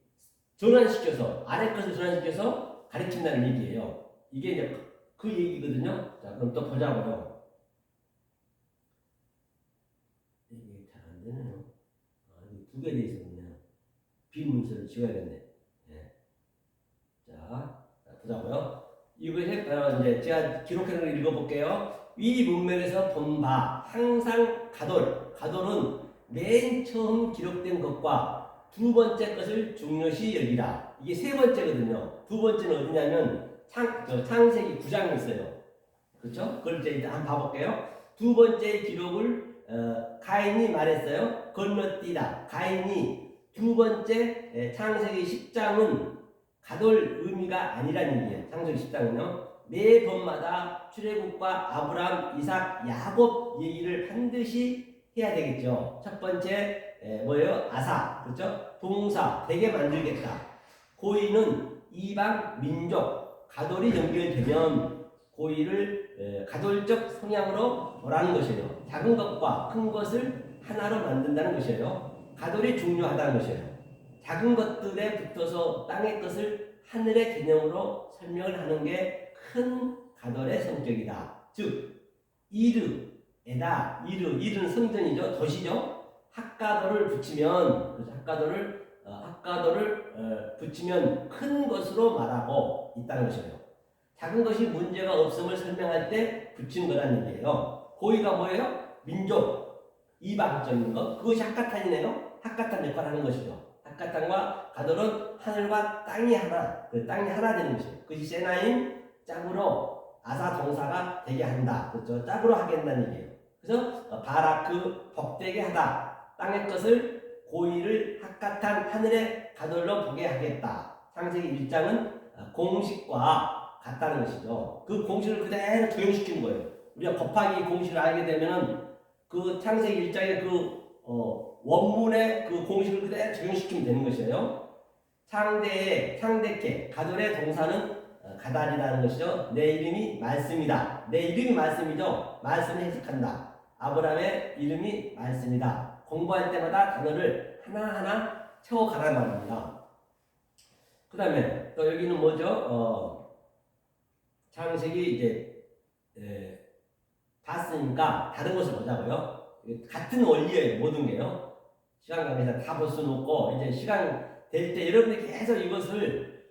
전환시켜서 아래 것을 전환시켜서 가르친다는 얘기예요. 이게 이제 그 얘기거든요. 자, 그럼 또 보자고요. 이게 잘 안 되네요. 두 개 돼 있었네요. 비문서를 지워야겠네. 네. 자, 보자고요. 이것에 이제 제가 기록해놓은 걸 읽어볼게요. 위 문맥에서 본 바 항상 가돌은 맨 처음 기록된 것과 두 번째 것을 중요시 여기라. 이게 세 번째거든요. 두 번째는 어디냐면 창세기 9장에 있어요. 그렇죠? 그걸 이제 한번 봐볼게요. 두 번째 기록을 가인이 말했어요. 건너뛰다. 가인이 두 번째 창세기 10장은 가돌 의미가 아니라는 얘기예요. 창세기 10장은요. 매 번마다 출애굽과 아브라함, 이삭, 야곱 얘기를 반드시 해야 되겠죠. 첫 번째 뭐예요? 아사, 그렇죠? 동사, 되게 만들겠다. 고의는 이방 민족, 가돌이 연결되면 고의를 가돌적 성향으로 뭐라는 것이에요? 작은 것과 큰 것을 하나로 만든다는 것이에요. 가돌이 중요하다는 것이에요. 작은 것들에 붙어서 땅의 것을 하늘의 개념으로 설명을 하는 게 큰 가돌의 성격이다. 즉 이르는 성전이죠. 도시죠. 학가도를 붙이면 그래서 학가도를 붙이면 큰 것으로 말하고 있다는 것이에요. 작은 것이 문제가 없음을 설명할 때 붙인 거라는 얘기예요. 고의가 뭐예요? 민족, 이방적인 것. 그것이 학가탄이네요. 학가탄 역할을 하는 것이죠. 학가탄과 가돌은 하늘과 땅이 하나, 그 땅이 하나 되는 것이에요. 그것이 세나임 짝으로 아사 동사가 되게 한다. 그렇죠? 짝으로 하겠다는 얘기예요. 그래서 바라크 복되게 하다. 땅의 것을 고의를 학가탄 하늘의 가돌로 보게 하겠다. 창세기 1장은 공식과 같다는 것이죠. 그 공식을 그대로 적용시키는 거예요. 우리가 곱하기 공식을 알게 되면은 그 창세기 1장의 원문의 그 공식을 그대로 적용시키면 되는 것이에요. 창대케 가돌의 동사는 가달이라는 것이죠. 내 이름이 말씀이다. 내 이름이 말씀이죠. 말씀을 해석한다. 아브라함의 이름이 말씀이다. 공부할 때마다 단어를 하나하나 채워가란 말입니다. 그 다음에 또 여기는 뭐죠? 창세기 이제 봤으니까 다른 것을 보자고요. 같은 원리예요. 모든 게요. 시간 관계상 다 볼 수는 없고 이제 시간 될 때 여러분이 계속 이것을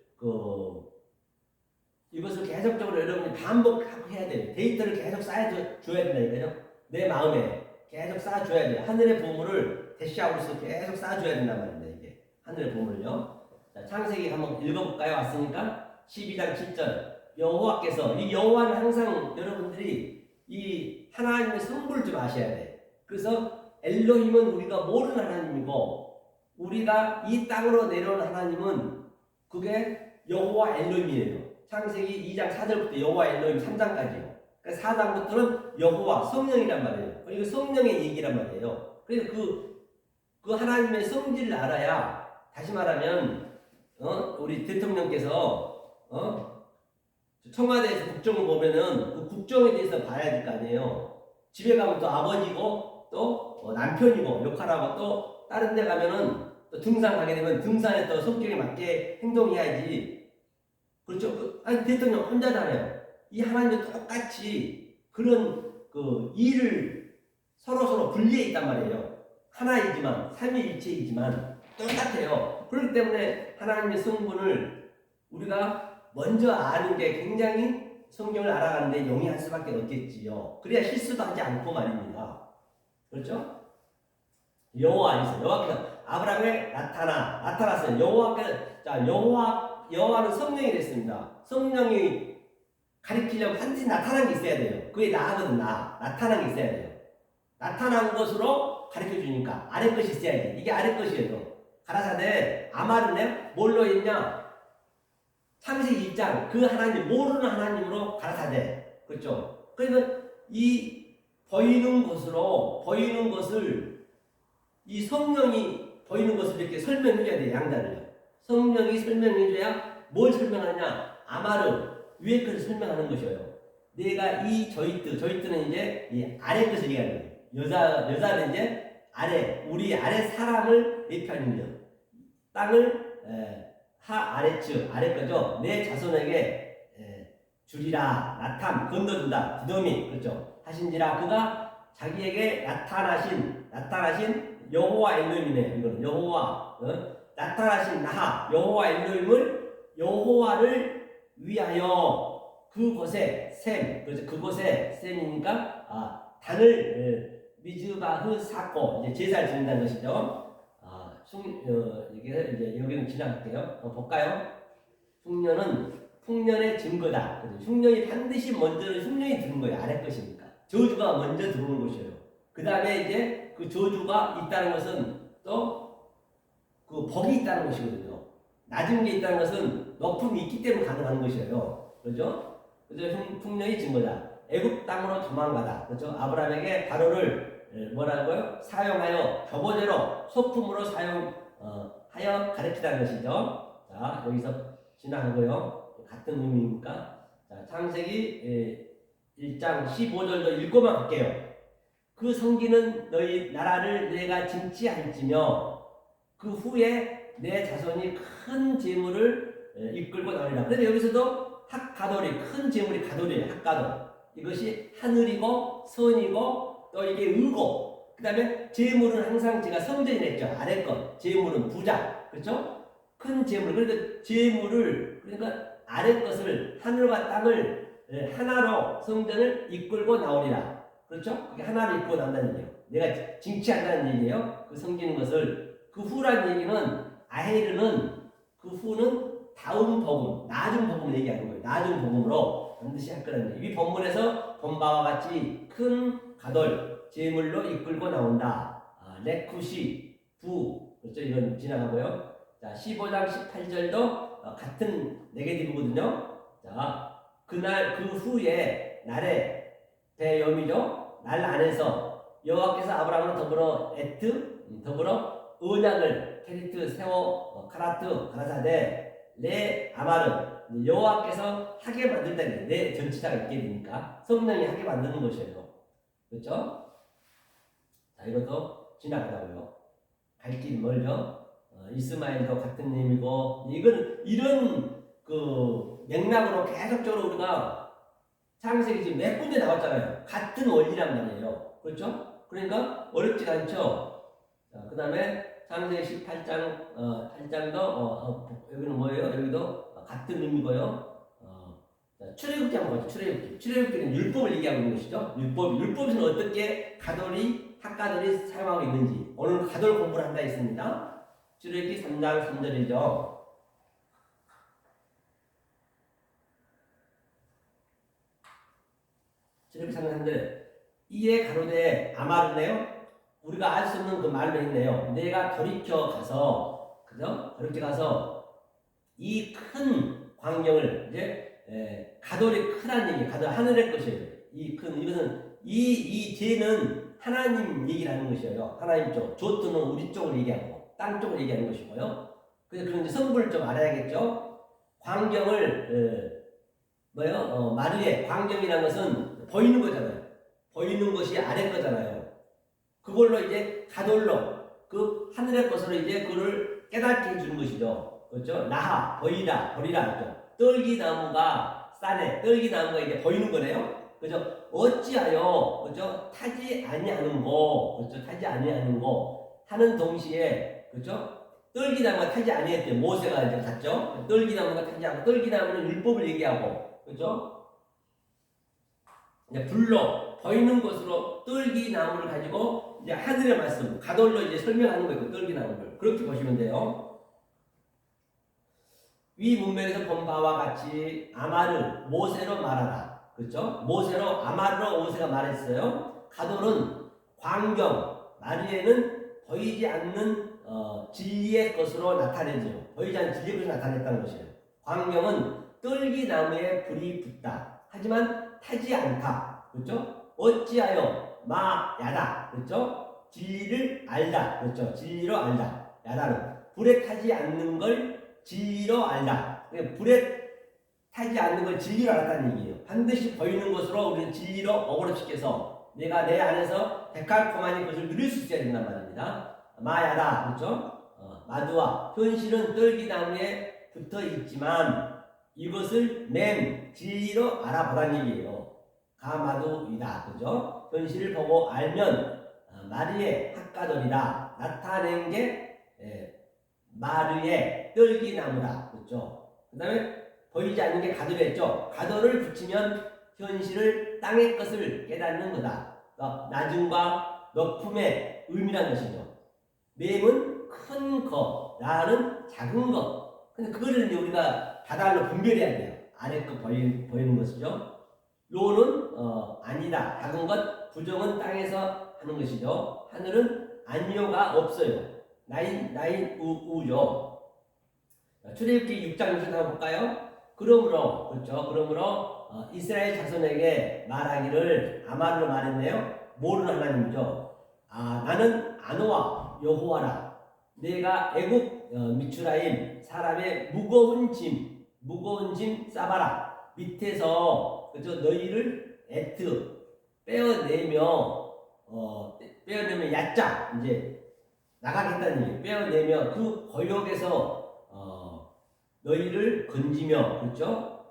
계속적으로 여러분이 반복하고 해야 돼요. 데이터를 계속 쌓아줘야 된다니까요. 내 마음에 계속 쌓아줘야 돼요. 하늘의 보물을 대시하고서 계속 쌓아줘야 된단 말입니다. 이게 하늘의 보물을요. 자, 창세기 한번 읽어볼까요? 왔으니까 12장 7절 여호와께서 이 여호와는 항상 여러분들이 이 하나님의 성부를 좀 아셔야 돼. 그래서 엘로힘은 우리가 모르는 하나님이고 우리가 이 땅으로 내려온 하나님은 그게 여호와 엘로힘이에요. 창세기 2장 4절부터 여호와 엘로힘 3장까지요. 그러니까 4장부터는 여호와 성령이란 말이에요. 이거 성령의 얘기란 말이에요. 그래서 그 하나님의 성질을 알아야 다시 말하면 우리 대통령께서 청와대에서 국정을 보면은 그 국정에 대해서 봐야 될 거 아니에요. 집에 가면 또 아버지고 또 남편이고 역할하고 또 다른 데 가면은 또 등산 가게 되면 등산에 또 성격에 맞게 행동해야지. 그렇죠? 아니 대통령 혼자잖아요. 이 하나님도 똑같이 그런 그 일을 서로 분리해 있단 말이에요. 하나이지만 삼위일체이지만 똑같아요. 그렇기 때문에 하나님의 성분을 우리가 먼저 아는 게 굉장히 성경을 알아가는데 용이할 수밖에 없겠지요. 그래야 실수도 하지 않고 말입니다. 그렇죠? 여호와 있어요. 여호와께서 아브라함에 나타났어요. 여호와는 성령이 됐습니다. 성령이 가리키려면 반드시 나타난 게 있어야 돼요. 그게 나거든. 나타난 게 있어야 돼요. 나타난 것으로 가르쳐 주니까 아래 것이 있어야 돼. 이게 아래 것이에요. 가라사대 아마르네 뭘로 했냐? 창세기 1장 그 하나님 모르는 하나님으로 가라사대. 그렇죠? 그러면 이 보이는 것을 이 성령이 보이는 것을 이렇게 설명해줘야 돼요. 양자를요. 성령이 설명해줘야 뭘 설명하느냐? 아마르 위에 것을 설명하는 것이에요. 내가 이 조이트는 이제 이 아래 것을 얘기하는 거예요. 여자는 이제 우리 아래 사람을 대표하는 거죠. 땅을 아래측 아래 거죠. 내 자손에게 주리라 나탐 건너준다 두더미 그렇죠. 하신지라 그가 자기에게 나타나신 여호와 엘로힘이네. 이거는 여호와 나타나신 여호와 엘로힘을 여호와를 위하여 그곳에 그래서 그곳에 셈이니까 단을 미즈바흐 사고 이제 제사를 드린다는 것이죠. 이게 이제 여기는 지나갈게요. 볼까요? 흉년의 증거다. 흉년이 반드시 먼저는 흉년이 드는 거예요. 아래 것이니까 저주가 먼저 들어오는 것이에요. 그 다음에 이제 그 저주가 있다는 것은 또 그 복이 있다는 것이거든요. 낮은 게 있다는 것은 높음이 있기 때문에 가능한 것이에요. 그렇죠? 그래서 흉년이 증거다. 애굽 땅으로 도망가다. 그렇죠? 아브라함에게 바로를 뭐라고요? 사용하여 교보제로 소품으로 사용하여 가르치다는 것이죠. 자, 여기서 지나가고요. 같은 의미입니까? 자, 창세기 1장 15절도 읽고만 갈게요. 그 성기는 너희 나라를 내가 진치할지며 그 후에 내 자손이 큰 재물을 이끌고 나오리라. 그런데 여기서도 학가돌이 큰 재물이 가돌이에요. 학가돌. 이것이 하늘이고 선이고 또 이게 의고 그 다음에 재물은 항상 제가 성전이 냈죠. 아래 것 재물은 부자 그렇죠? 큰 재물 그러니까 재물을 그러니까 아래 것을 하늘과 땅을 하나로 성전을 이끌고 나오리라. 그렇죠? 그게 하나로 이끌고 나온다는 얘기예요. 내가 징치한다는 얘기예요. 그 섬기는 것을 그 후란 얘기는 아헤르는 그 후는 다음 복음, 나중 복음을 얘기하는 거예요. 나중 복음으로 반드시 할 거라는 얘기예요. 이 본문에서 본바와 같이 큰 가돌 제물로 이끌고 나온다. 레쿠시 부 그렇죠? 이건 지나가고요. 자 15장 18절도 같은 네게디브거든요. 자 그날 그 후에 날에 배염이죠. 날 안에서 여호와께서 아브라함을 더불어 더불어 언약을 케리트 세워 카라트 가라사데 레 아마르 여호와께서 하게 만든다는 내 전치사가 있게 되니까 성령이 하게 만드는 것이에요. 그렇죠? 자 이것도 지나가다고요. 갈 길 멀죠. 이스마엘도 같은 의미고 이건 이런 그 맥락으로 계속적으로 우리가 창세기 지금 몇 군데 나왔잖아요. 같은 원리란 말이에요. 그렇죠? 그러니까 어렵지가 않죠. 자, 그 다음에 창세기 18장 8장도 여기는 뭐예요? 여기도 같은 의미고요. 출애굽기 한번 보죠. 출애굽기는 율법을 얘기하고 있는 것이죠. 율법에서는 어떻게 가돌이 학가돌이 사용하고 있는지 오늘 가돌 공부를 한다 했습니다. 출애굽기 3장 3절이죠. 출애굽기 3장 3절 이에 가로되 아마르네요. 우리가 알 수 없는 그 말로 있네요. 내가 돌이켜 가서 그죠? 돌이켜 가서 이 큰 광경을 이제 가돌이 크다는 얘기, 가돌 하늘의 것이에요. 이 큰 이것은 이 죄는 하나님 얘기를 하는 것이에요. 하나님 쪽, 조트는 우리 쪽을 얘기하고 땅 쪽을 얘기하는 것이고요. 그래서 그런 성분을 좀 알아야겠죠. 광경을 마르에 광경이라는 것은 보이는 거잖아요. 보이는 것이 아래 거잖아요. 그걸로 이제 가돌로 그 하늘의 것으로 이제 그를 깨닫게 해주는 것이죠. 그렇죠? 나하 보이라 보리라 떨기나무가 싸네 떨기나무가 이제 보이는 거네요. 그죠? 어찌하여 그죠? 타지 아니하는 거 그렇죠? 타지 아니하는 거 하는 동시에 그렇죠? 떨기나무가 타지 아니했대요. 모세가 이제 갔죠. 떨기나무가 타지 않고 떨기나무는 율법을 얘기하고 그렇죠? 이제 불로 보이는 것으로 떨기나무를 가지고 이제 하늘의 말씀 가돌로 이제 설명하는 거예요. 떨기나무를 그렇게 보시면 돼요. 위 문맥에서 본 바와 같이 아마르 모세로 말하라. 그렇죠? 모세로 아마르로 모세가 말했어요. 가돌은 광경 마리에는 보이지 않는 진리의 것으로 나타내죠. 보이지 않는 진리의 것으로 나타냈다는 것이에요. 광경은 떨기나무에 불이 붙다. 하지만 타지 않다. 그렇죠? 어찌하여 마야다. 그렇죠? 진리를 알다. 그렇죠? 진리로 알다. 야다는 불에 타지 않는 걸 진리로 알다. 불에 타지 않는 걸 진리로 알았다는 얘기예요. 반드시 보이는 것으로 우리는 진리로 어그러지켜서 내가 내 안에서 데칼코마니 것을 누릴 수 있어야 된단 말입니다. 마야다. 그렇죠? 마두와 현실은 떨기나무에 붙어 있지만 이것을 맨 진리로 알아보라는 얘기예요. 가마두이다. 그죠? 현실을 보고 알면 마리의 학가돌이다. 나타낸 게 마르의 떨기나무다. 그렇죠? 그 다음에 보이지 않는 게 가돌이었죠. 가돌을 붙이면 현실을 땅의 것을 깨닫는 거다. 낮음과 높음의 의미라는 것이죠. 맴은 큰 것, 라는 작은 것. 근데 그거를 이제 우리가 다달로 분별해야 돼요. 아래 거 보이는 것이죠. 로는 아니다. 작은 것, 부정은 땅에서 하는 것이죠. 하늘은 아니요가 없어요. 나인 우죠. 출애굽기 6장 6절 한번 볼까요? 그러므로 그렇죠. 그러므로 이스라엘 자손에게 말하기를 아마르로 말했네요. 모르는 하나님이죠. 나는 아노아 여호와라. 내가 애국 미추라임 사람의 무거운 짐 싸바라. 밑에서 그죠 너희를 빼어내며 야짜 이제 나가겠다는 얘기. 빼어내며 그 고역에서 너희를 건지며 그렇죠?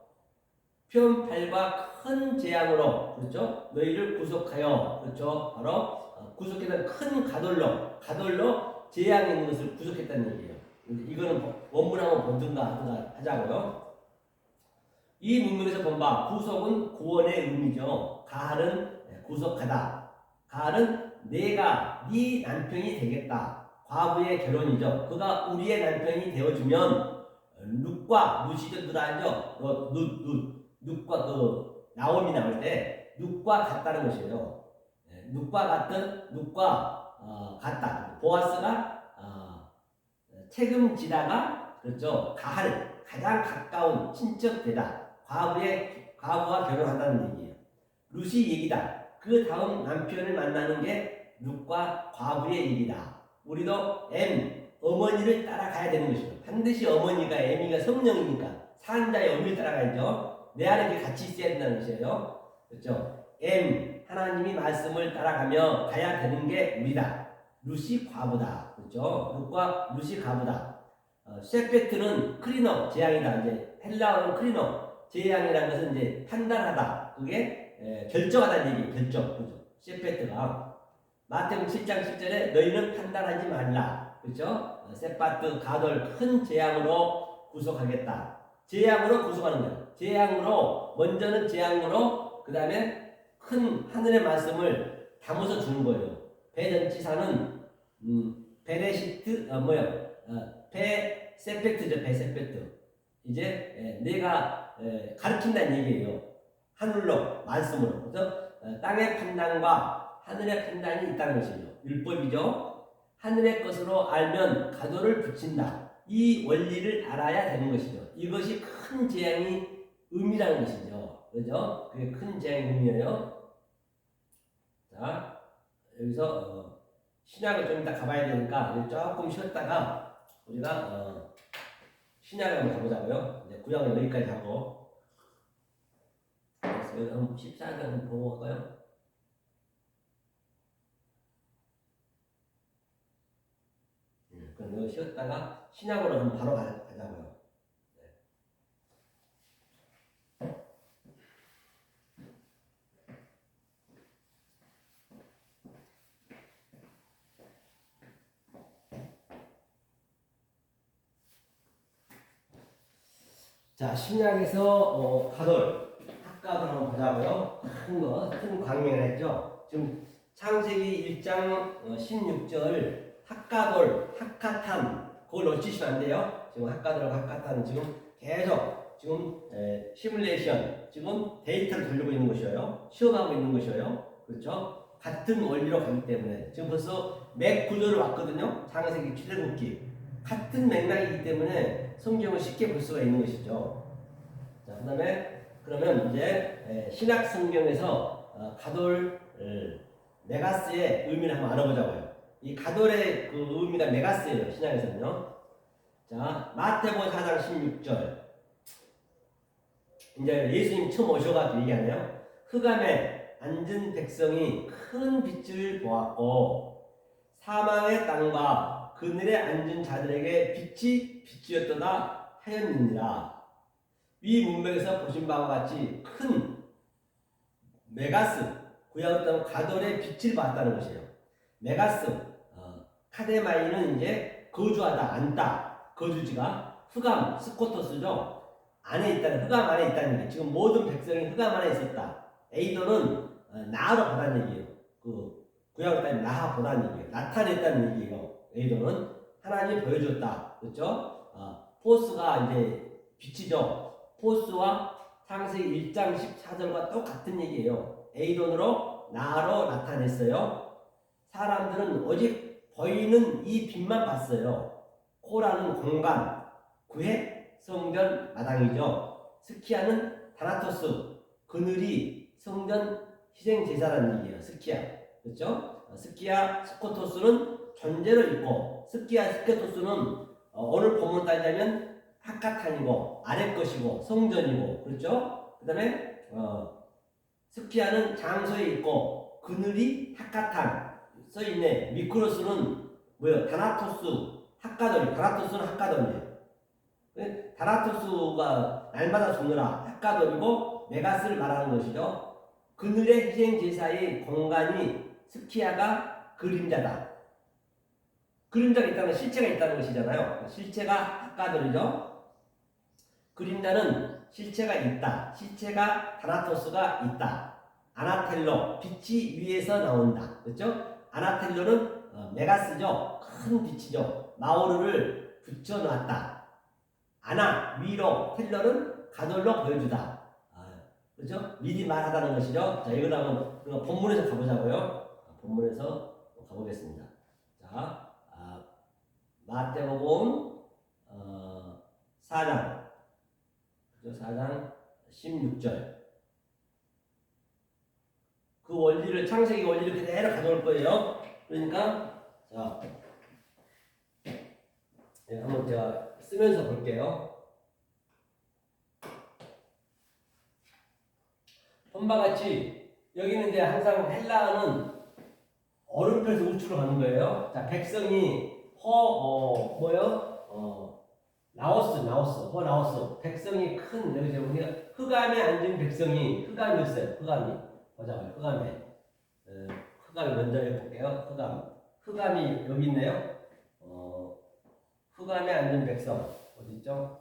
편팔과 큰 재앙으로 그렇죠? 너희를 구속하여 그렇죠? 바로 구속했던 큰 가돌로 재앙이 있는 것을 구속했다는 얘기예요. 이거는 원문 한번 보든가 하자고요. 이 문맥에서 본 바 구속은 구원의 의미죠. 가할은 구속하다. 가할은 내가 네 남편이 되겠다. 과부의 결혼이죠. 그가 우리의 남편이 되어주면 룻과 룻이죠. 룻 아니죠. 룻과 그 나옴이 나올 때 룻과 같다는 것이에요. 룻과 같다. 보아스가 책임지다가 그렇죠. 가할 가장 가까운 친척되다. 과부와 결혼한다는 얘기예요. 룻이 얘기다. 그 다음 남편을 만나는 게 룻과 과부의 얘기다. 우리도 어머니를 따라가야 되는 것이죠. 반드시 어머니가 M이가 성령이니까 사자의 어머니를 따라가야죠. 내 안에 그게 같이 있어야 된다는 것이에요. 그렇죠. 하나님이 말씀을 따라가며 가야 되는 게 우리다. 룻이 과부다. 그렇죠. 룻과 룻이 과부다. 셰페트는 크리너, 재앙이다. 이제 헬라어는 크리너, 재앙이라는 것은 이제 판단하다. 그게 결정하다는 얘기예요. 결정. 그렇죠. 셰페트가 마태복음 7장 10절에 너희는 판단하지 말라. 그렇죠? 세파트 가돌 큰 재앙으로 구속하겠다. 재앙으로 구속하는 거예요. 먼저는 재앙으로 그 다음에 큰 하늘의 말씀을 담아서 주는 거예요. 배전치사는 베레시트 베세펙트죠. 베세펙트. 이제 내가 가르친다는 얘기예요. 하늘로 말씀으로. 그래서 땅의 판단과 하늘의 판단이 있다는 것이죠. 율법이죠. 하늘의 것으로 알면 가도를 붙인다. 이 원리를 알아야 되는 것이죠. 이것이 큰 재앙이 의미라는 것이죠. 그죠? 그게 큰 재앙의 의미예요. 자, 여기서 신약을 좀 이따 가봐야 되니까 조금 쉬었다가 우리가 신약을 한번 가보자고요. 이제 구약은 여기까지 하고 그래서 여기 한번 14장 한번 보고 갈까요? 그럼 여기 쉬었다가 신약으로 한번 바로 가자고요. 자, 신약에서 핫가돌 한번 보자고요. 큰 광명을 했죠. 지금 창세기 1장 16절 핫카탄 그걸 놓치시면 안 돼요. 지금 핫가돌하고 핫카탄은 지금 계속 지금 시뮬레이션 지금 데이터를 돌리고 있는 것이에요. 시험하고 있는 것이에요. 그렇죠? 같은 원리로 가기 때문에 지금 벌써 맥 구조를 왔거든요. 창세기 출애굽기 같은 맥락이기 때문에 성경을 쉽게 볼 수가 있는 것이죠. 자, 그다음에 그러면 이제 신약 성경에서 가돌 메가스의 의미를 한번 알아보자고요. 이 가돌의 그 의미가 메가스예요. 신약에서는요. 자, 마태복음 4장 16절. 이제 예수님 처음 오셔가지고 얘기하네요. 흑암에 앉은 백성이 큰 빛을 보았고 사망의 땅과 그늘에 앉은 자들에게 빛이 빛이었도다 하였느니라. 위 문맥에서 보신 바와 같이 큰 메가스 구약으로 가돌의 빛을 봤다는 것이에요. 메가스 카데마이는 이제 거주하다, 앉다, 거주지가 흑암 스코토스죠. 안에 있다는 흑암 안에 있다는 얘기. 지금 모든 백성이 흑암 안에 있었다. 에이도는 나하로 보다는 얘기예요. 그 구약으로 따지면 나하 보다는 얘기예요. 나타냈다는 얘기예요. 에이도는 하나님이 보여줬다. 그렇죠? 포스가 이제 빛이죠. 포스와 창세기 1장 14절과 똑같은 얘기예요. 에이돈으로 나로 나타냈어요. 사람들은 오직 보이는 이 빛만 봤어요. 코라는 공간, 구획, 성전 마당이죠. 스키아는 다나토스, 그늘이 성전 희생 제사라는 얘기예요. 스키아, 그렇죠? 스키아 스코토스는 존재로 있고, 스키아 스코토스는 오늘 본문 따지자면 하카탄이고 아래 것이고 성전이고, 그렇죠? 그 다음에 스키아는 장소에 있고 그늘이 하카탄 써있네. 미크로스는 뭐예요? 다나토스 다나토스는 핫가돌이에요. 다나토스가 날마다 죽느라 핫가돌이고 메가스를 말하는 것이죠. 그늘의 희생 제사의 공간이 스키아가 그림자다. 그림자가 있다는 실체가 있다는 것이잖아요. 실체가 핫가돌이죠. 그림자는 실체가 있다. 실체가 다나토스가 있다. 아나텔로 빛이 위에서 나온다. 그렇죠? 아나텔로는 메가스죠. 큰 빛이죠. 마오르를 붙여놨다. 아나 위로 텔러는 가돌로 보여주다. 그렇죠? 미리 말하다는 것이죠. 자, 이거 한번 본문에서 가보자고요. 본문에서 가보겠습니다. 자, 마태복음 4장, 그렇죠? 4장 16절. 그 원리를 창세기 원리를 그대로 가져올 거예요. 그러니까 자, 네, 한번 제가 쓰면서 볼게요. 본바 같이 여기는 이제 항상 헬라어는 오른편에서 우측으로 가는 거예요. 자, 백성이 라오스 백성이 큰 여기 우리가 흑암에 앉은 백성이 흑암이 있어요. 흑암이 보자고요. 흑암이 먼저 해볼게요. 흑암이 여기 있네요. 흑암에 앉은 백성 어디 있죠?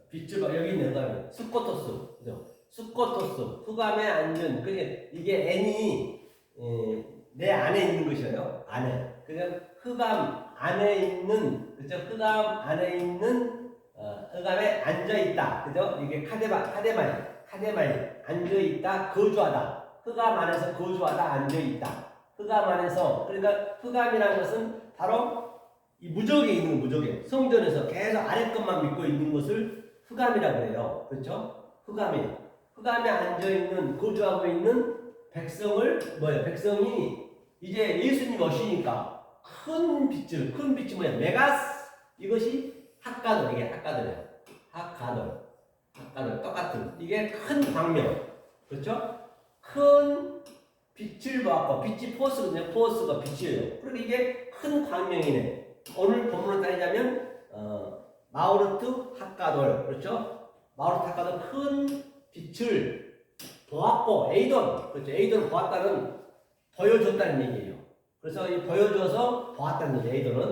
빛을 봐. 여기 있네. 흑암이 스코토스, 그죠? 스코토스 흑암에 앉은 이게 N이 내 안에 있는 것이에요. 안에. 그냥 흑암 안에 있는, 그죠? 흑암 안에 있는 흑암에 앉아 있다. 그죠? 이게 카데마이 앉아 있다. 거주하다. 흑암 안에서 거주하다. 앉아 있다. 흑암 안에서, 그러니까 흑암이라는 것은 바로 이 무적에 있는 무적에 성전에서 계속 아래 것만 믿고 있는 것을 흑암이라고 해요. 그렇죠? 흑암에 앉아 있는 거주하고 있는 백성을 백성이 이제 예수님 오시니까 큰 빛이 뭐야? 메가스. 이것이 핫가돌. 이게 핫가돌이에요. 핫가돌 똑같은 이게 큰 광명. 그렇죠? 큰 빛을 보았고 빛이 포스거든요. 포스가 빛이에요. 그러니까 이게 큰 광명이네. 오늘 본문을 따지자면 마오르트 핫가돌. 그렇죠? 마오르트 핫가돌 큰 빛을 보았고 에이돈. 그렇죠? 에이돈을 보았다는 보여줬다는 얘기예요. 그래서 이 보여줘서 보았다는 얘기예요. 에이돈은.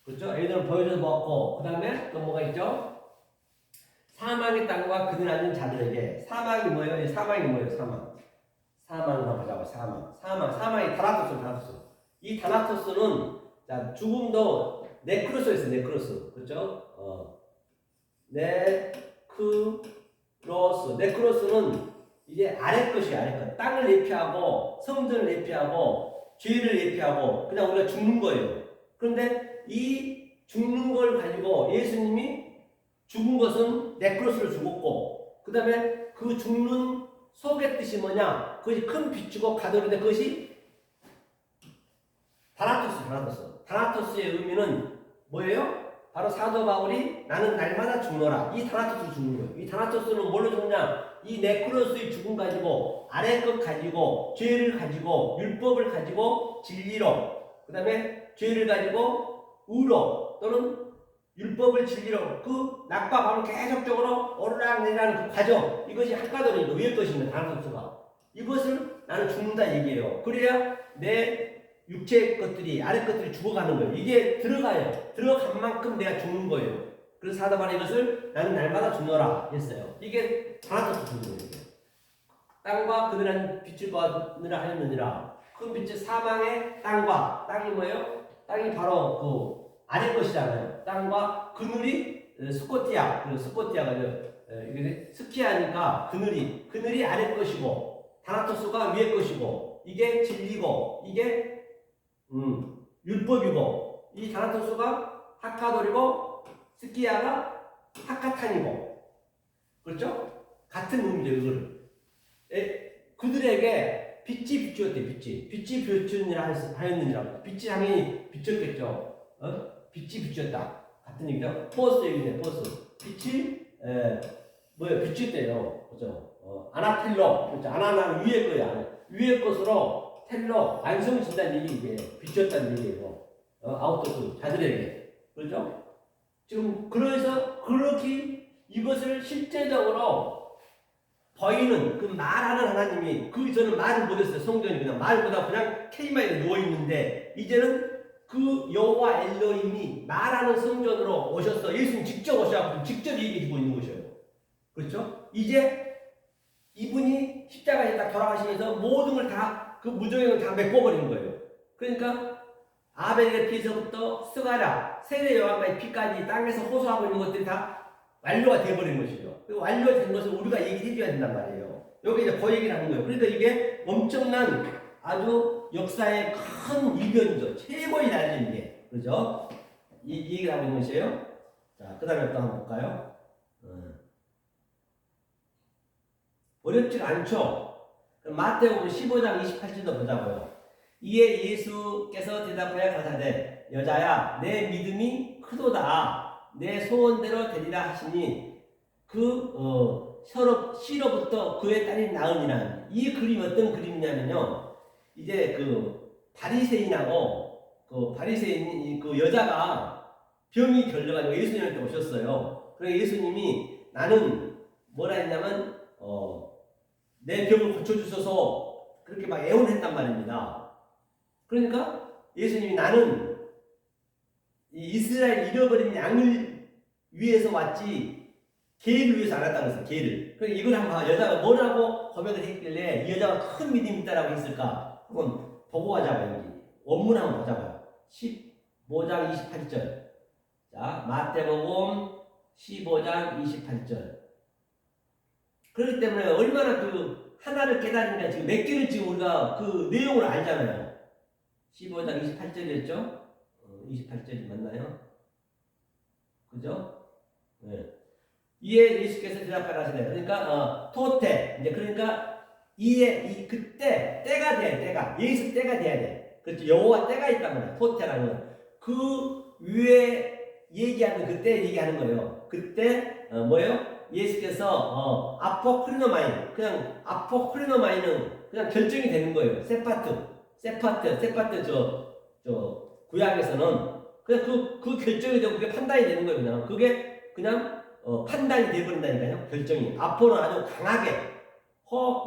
그렇죠? 에이돈을 보여줘서 보았고 그 다음에 또 뭐가 있죠? 사망의 땅과 그들 앉은 자들에게 사망이 뭐예요? 사망을 한번 보자고. 사망이 다나토스. 이 다나토스는 자, 죽음도 네크로스가 있어요. 네크로스. 그렇죠? 네크로스는 이제 아래 것이에요. 아래 것. 땅을 예피하고 성전을 예피하고 죄를 예피하고 그냥 우리가 죽는 거예요. 그런데 이 죽는 걸 가지고 예수님이 죽은 것은 네크로스를 죽었고 그 다음에 그 죽는 속의 뜻이 뭐냐? 그것이 큰 빛이고 가돌인데 그것이 다나토스의 의미는 뭐예요? 바로 사도 바울이 나는 날마다 죽노라. 이 다나토스를 죽는 거예요. 이 다나토스는 뭘로 죽냐? 이 네크로스의 죽음 가지고 아래 것 가지고 죄를 가지고 율법을 가지고 진리로 그 다음에 죄를 가지고 의로 또는 율법을 진리로 그 낮과 밤을 계속적으로 오르락내리라는 그 과정 이것이 핫가돌이고 위의 것입니다. 다나토스가 이것을 나는 죽는다 얘기해요. 그래야 내 육체 것들이 아래 것들이 죽어가는 거예요. 이게 들어간 만큼 내가 죽는 거예요. 그래서 사도 바울이 이것을 나는 날마다 죽노라 했어요. 이게 다나토스 죽는 거예요. 땅과 그들은 빛을 보느라 하였느니라. 그 빛이 사망의 땅이 뭐예요? 땅이 바로 그 아래 것이잖아요. 땅과 그늘이 스코티아가 이게 스키아니까 그늘이 아래 것이고 다나토스가 위에 것이고 이게 진리고 이게 율법이고 이 다나토스가 하카돌이고 스키야가 하카탄이고 그렇죠? 같은 의미죠. 이거를 그들에게 빛이 비추었대. 빛이 비추느니라 하였느니라. 빛이 당연히 비췄겠죠. 빛이 비추었다. 같은 얘기죠. 포스 얘기네. 포스 빛이 비추었대요. 그렇죠? 아나텔로. 그렇죠? 아나는 위에 거야. 위에 것으로 텔로 완성진다는 얘기 이게 비추었다는 얘기예요. 아웃도스 자들에게. 그렇죠? 지금 그래서 그렇게 이것을 실제적으로 보이는 그 말하는 하나님이 그 이전은 말을 못했어요. 성전이 그냥 말보다 그냥 케이마에 누워 있는데 이제는 그 여호와 엘로힘이 말하는 성전으로 오셔서 예수님 직접 오셔서 직접 얘기해주고 있는 것이에요. 그렇죠? 이제 이분이 십자가에 딱 돌아가시면서 모든 걸 다 그 무정행을 다 메꿔버린 거예요. 그러니까 아벨의 피에서부터 스가랴, 세례 요한과의 피까지 땅에서 호소하고 있는 것들이 다 완료가 되어버린 것이죠. 그리고 완료된 것을 우리가 얘기해줘야 된단 말이에요. 여기 이제 그 얘기를 하는 거예요. 그러니까 이게 엄청난 아주 역사의 큰 이변이죠. 최고의 날인 게. 그죠? 이 얘기를 하고 있는 것이에요. 자, 그 다음에 또 한번 볼까요? 어렵지가 않죠? 마태복음 15장 28절도 보자고요. 이에 예수께서 대답하여 가사대 여자야 내 믿음이 크도다 내 소원대로 되리라 하시니 시로부터 그의 딸이 나으니라. 이 그림이 어떤 그림이냐면요. 이제 그 바리새인하고 그 바리새인 그 여자가 병이 걸려가지고 예수님한테 오셨어요. 그래서 예수님이 나는 뭐라 했냐면 내 병을 고쳐주셔서 그렇게 막 애원했단 말입니다. 그러니까 예수님이 나는 이스라엘 잃어버린 양을 위해서 왔지 개를 위해서 안 왔다고 했어요. 개를. 그러니까 이걸 한번 여자가 뭐라고 고백을 했길래 이 여자가 큰 믿음이 있다라고 했을까? 한번 보고 가자고요. 여기 원문 한번 보자고요. 15장 28절. 자, 마태복음 15장 28절. 그렇기 때문에 얼마나 그 하나를 깨달으니까 지금 몇 개를 지금 우리가 그 내용을 알잖아요. 15장 28절이었죠? 28절이 맞나요? 그죠? 네. 이에 예수께서 대답하시네. 그러니까 토테 이제 그러니까 그때 때가 돼야 돼. 때가 예수 때가 돼야 돼. 그렇죠? 여호와 때가 있단 말이야. 토테라는 건. 그 위에 얘기하는 그때 얘기하는 거예요. 그때 뭐예요? 예수께서 아포크리노마인 그냥 아포크리노마인은 그냥 결정이 되는 거예요. 세파트 저 구약에서는 그냥 그 결정이 되고 그게 판단이 되는 거예요. 그냥 판단이 되어버린다니까요. 결정이 아포는 아주 강하게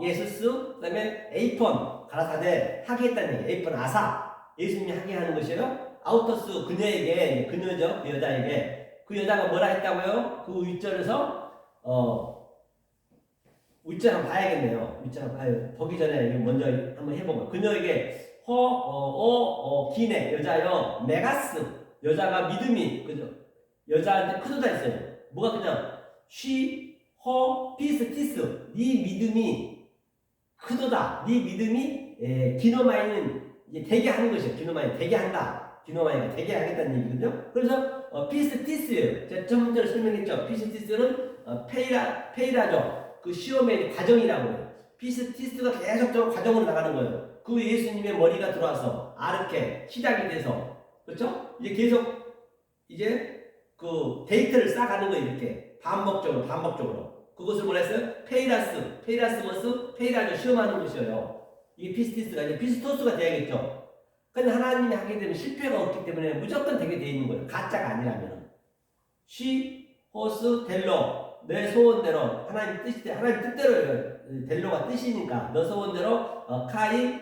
예수스 그다음에 에이폰 가라사대 하게 했다는 얘기예요. 에이폰 아사 예수님이 하게 하는 것이에요. 아우터스 그녀에게 그녀죠. 그 여자에게 그 여자가 뭐라 했다고요? 그 윗절에서 윗절 한번 봐야겠네요. 윗절 한번 봐요. 보기 전에 먼저 한번 해보면 그녀에게 기네 여자여 메가스 여자가 믿음이 그죠? 여자한테 크도다 했어요. 뭐가 그냥 피스 네 믿음이 크도다. 네 믿음이 기노마이는 이제 되게 하는 것이에요. 기노마이 되게 한다. 기노마이가 되게 하겠다는 얘기거든요. 그래서 피스티스예요. 제가 첫 번째로 설명했죠. 피스티스는 페이라죠. 그 시험의 과정이라고 해요. 피스티스가 계속적으로 과정으로 나가는 거예요. 그 예수님의 머리가 들어와서 아르케 시작이 돼서 그렇죠? 이제 계속 이제 그 데이터를 쌓아가는 거예요. 이렇게 반복적으로 그것을 뭐라 했어요? 페이라스머스 페이라죠. 시험하는 것이에요. 이게 피스티스가 이제 피스토스가 돼야겠죠. 근데 하나님이 하게 되면 실패가 없기 때문에 무조건 되게 돼 있는 거예요. 가짜가 아니라면. 호스 델로 내 소원대로 하나님 뜻대로 델로가 뜻이니까 너 소원대로 카이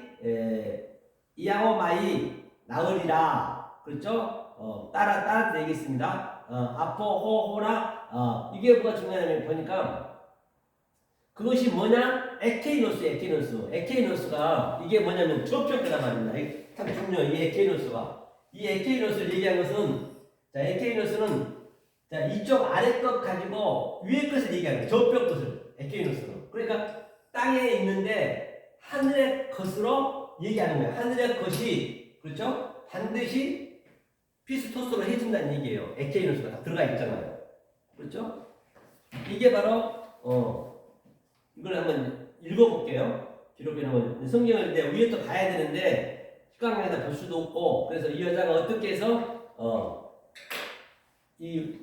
이야오마이 나으리라. 그렇죠? 따라 되겠습니다. 아포호호라 이게 뭐가 중요하냐면 보니까 그것이 뭐냐? 에케이노스가 이게 뭐냐면 접촉이란 말입니다. 참 중요해요. 이 에케이노스가. 이 에케이노스를 얘기한 것은 자, 에케이노스는 자, 이쪽 아래 것 가지고 위에 것을 얘기하는 거예요. 저쪽 것을 에케이노스는. 그러니까 땅에 있는데 하늘의 것으로 얘기하는 거예요. 하늘의 것이 그렇죠? 반드시 피스토스로 해준다는 얘기예요. 에케이노스가 다 들어가 있잖아요. 그렇죠? 이게 바로 이걸 한번 읽어볼게요. 기록해 놓은 성경을 이제 위에 또 가야 되는데 시간에다 볼 수도 없고 그래서 이 여자가 어떻게 해서 이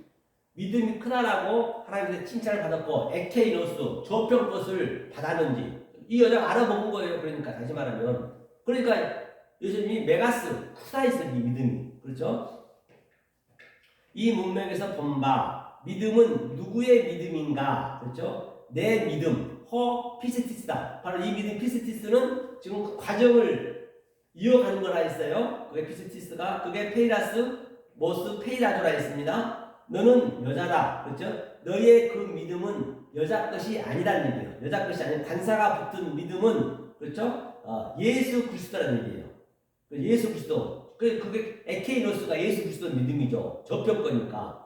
믿음이 크다라고 하나님께 칭찬을 받았고 에케이노스 저평 것을 받았는지 이 여자가 알아본 거예요. 그러니까 다시 말하면 그러니까 예수님이 메가스 크다 했어요. 이 믿음이 그렇죠? 이 문맥에서 본 바 믿음은 누구의 믿음인가? 그렇죠? 내 믿음, 피스티스다. 바로 이 믿음 피스티스는 지금 그 과정을 이어가는 거라 했어요. 그게 피스티스가 그게 페이라스 모스 페이라조라 했습니다. 너는 여자다. 그렇죠? 너의 그 믿음은 여자 것이 아니라는 얘기예요. 여자 것이 아닌 관사가 붙은 믿음은 그렇죠? 예수 그리스도라는 얘기예요. 예수 그리스도. 그게 에케이노스가 예수 그리스도 믿음이죠. 접촉거니까.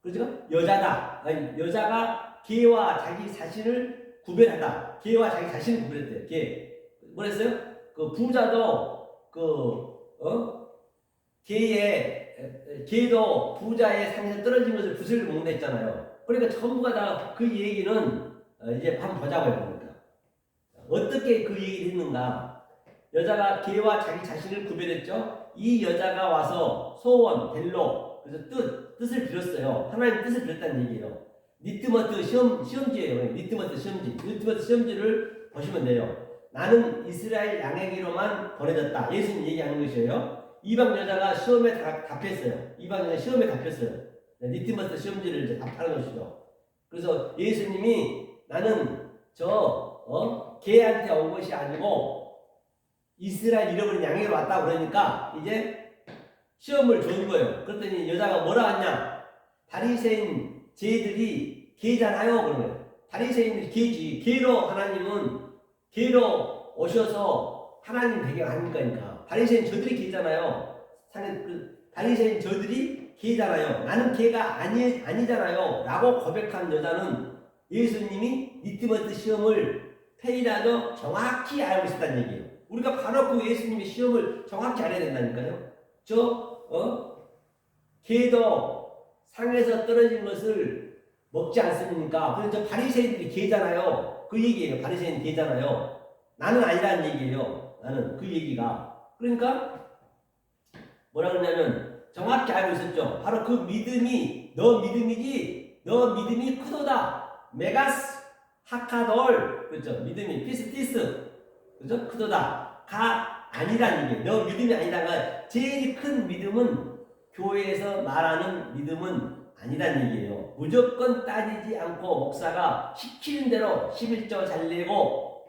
그렇죠? 여자다. 아니, 여자가 개와 자기 자신을 구별하다. 개와 자기 자신을 구별했대요. 개. 뭐랬어요? 그 부자도 개도 부자의 상에서 떨어진 것을 부스를 먹는다 했잖아요. 그러니까 전부가 다 그 얘기는 이제 한번 보자고요. 그러니까. 어떻게 그 얘기를 했는가? 여자가 개와 자기 자신을 구별했죠. 이 여자가 와서 소원, 델로, 그래서 뜻을 빌었어요. 하나님 뜻을 빌었다는 얘기예요. 니트머트 시험지예요. 니트머트 시험지를 보시면 돼요. 나는 이스라엘 양에게로만 보내졌다. 예수님 얘기하는 것이에요. 이방 여자가 시험에 답했어요. 이방 여자 시험에 답했어요. 니트머트 시험지를 이제 답하는 것이죠. 그래서 예수님이 나는 개한테 온 것이 아니고 이스라엘 잃어버린 양에게로 왔다 그러니까 이제 시험을 준 거예요. 그랬더니 여자가 뭐라 하냐? 바리새인 쟤들이 개잖아요. 그러면 바리새인들이 개지. 개로 오셔서 하나님 배경 아닙니까? 바리새인 저들이 개잖아요. 바리새인 저들이 개잖아요. 나는 개가 아니잖아요. 라고 고백한 여자는 예수님이 니트머트 시험을 페이라도 정확히 알고 있었다는 얘기예요. 우리가 바로 그 예수님의 시험을 정확히 알아야 된다니까요. 개도 상에서 떨어진 것을 먹지 않습니까? 그래서 저 바리새인들이 개잖아요. 그 얘기예요. 바리새인 개잖아요. 나는 아니라는 얘기예요. 나는 그 얘기가. 그러니까 뭐라 그러냐면 정확히 알고 있었죠. 바로 그 믿음이 너 믿음이지. 너 믿음이 크도다. 메가스 하카돌. 그렇죠. 믿음이 피스티스. 그죠? 크도다. 가 아니라는 얘기예요. 너 믿음이 아니라가 제일 큰 믿음은 교회에서 말하는 믿음은 아니라는 얘기예요. 무조건 따지지 않고 목사가 시키는 대로 11조 잘 내고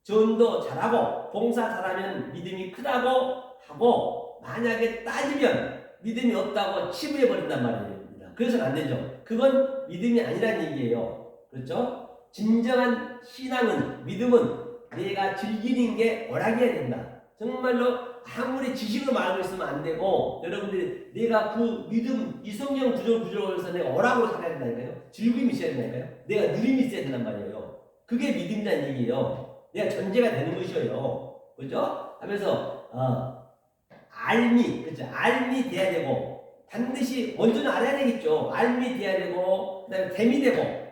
전도 잘하고 봉사 잘하면 믿음이 크다고 하고 만약에 따지면 믿음이 없다고 치부해버린단 말입니다. 그래서는 안 되죠. 그건 믿음이 아니라는 얘기예요. 그렇죠? 진정한 신앙은 믿음은 내가 즐기는 게 오락이어야 된다. 정말로 아무리 지식으로 말하고 있으면 안 되고 여러분들이 내가 그 믿음 이성경 구조에서 내가 오락으로 살아야 된다니까요. 즐거움이 있어야 된다니까요. 내가 누림이 있어야 된단 말이에요. 그게 믿음이라는 얘기예요. 내가 전제가 되는 것이에요. 그죠? 하면서 그렇죠? 알미 돼야 되고 반드시 먼저는 알아야 되겠죠. 알미 돼야 되고 그다음에 됨이 되고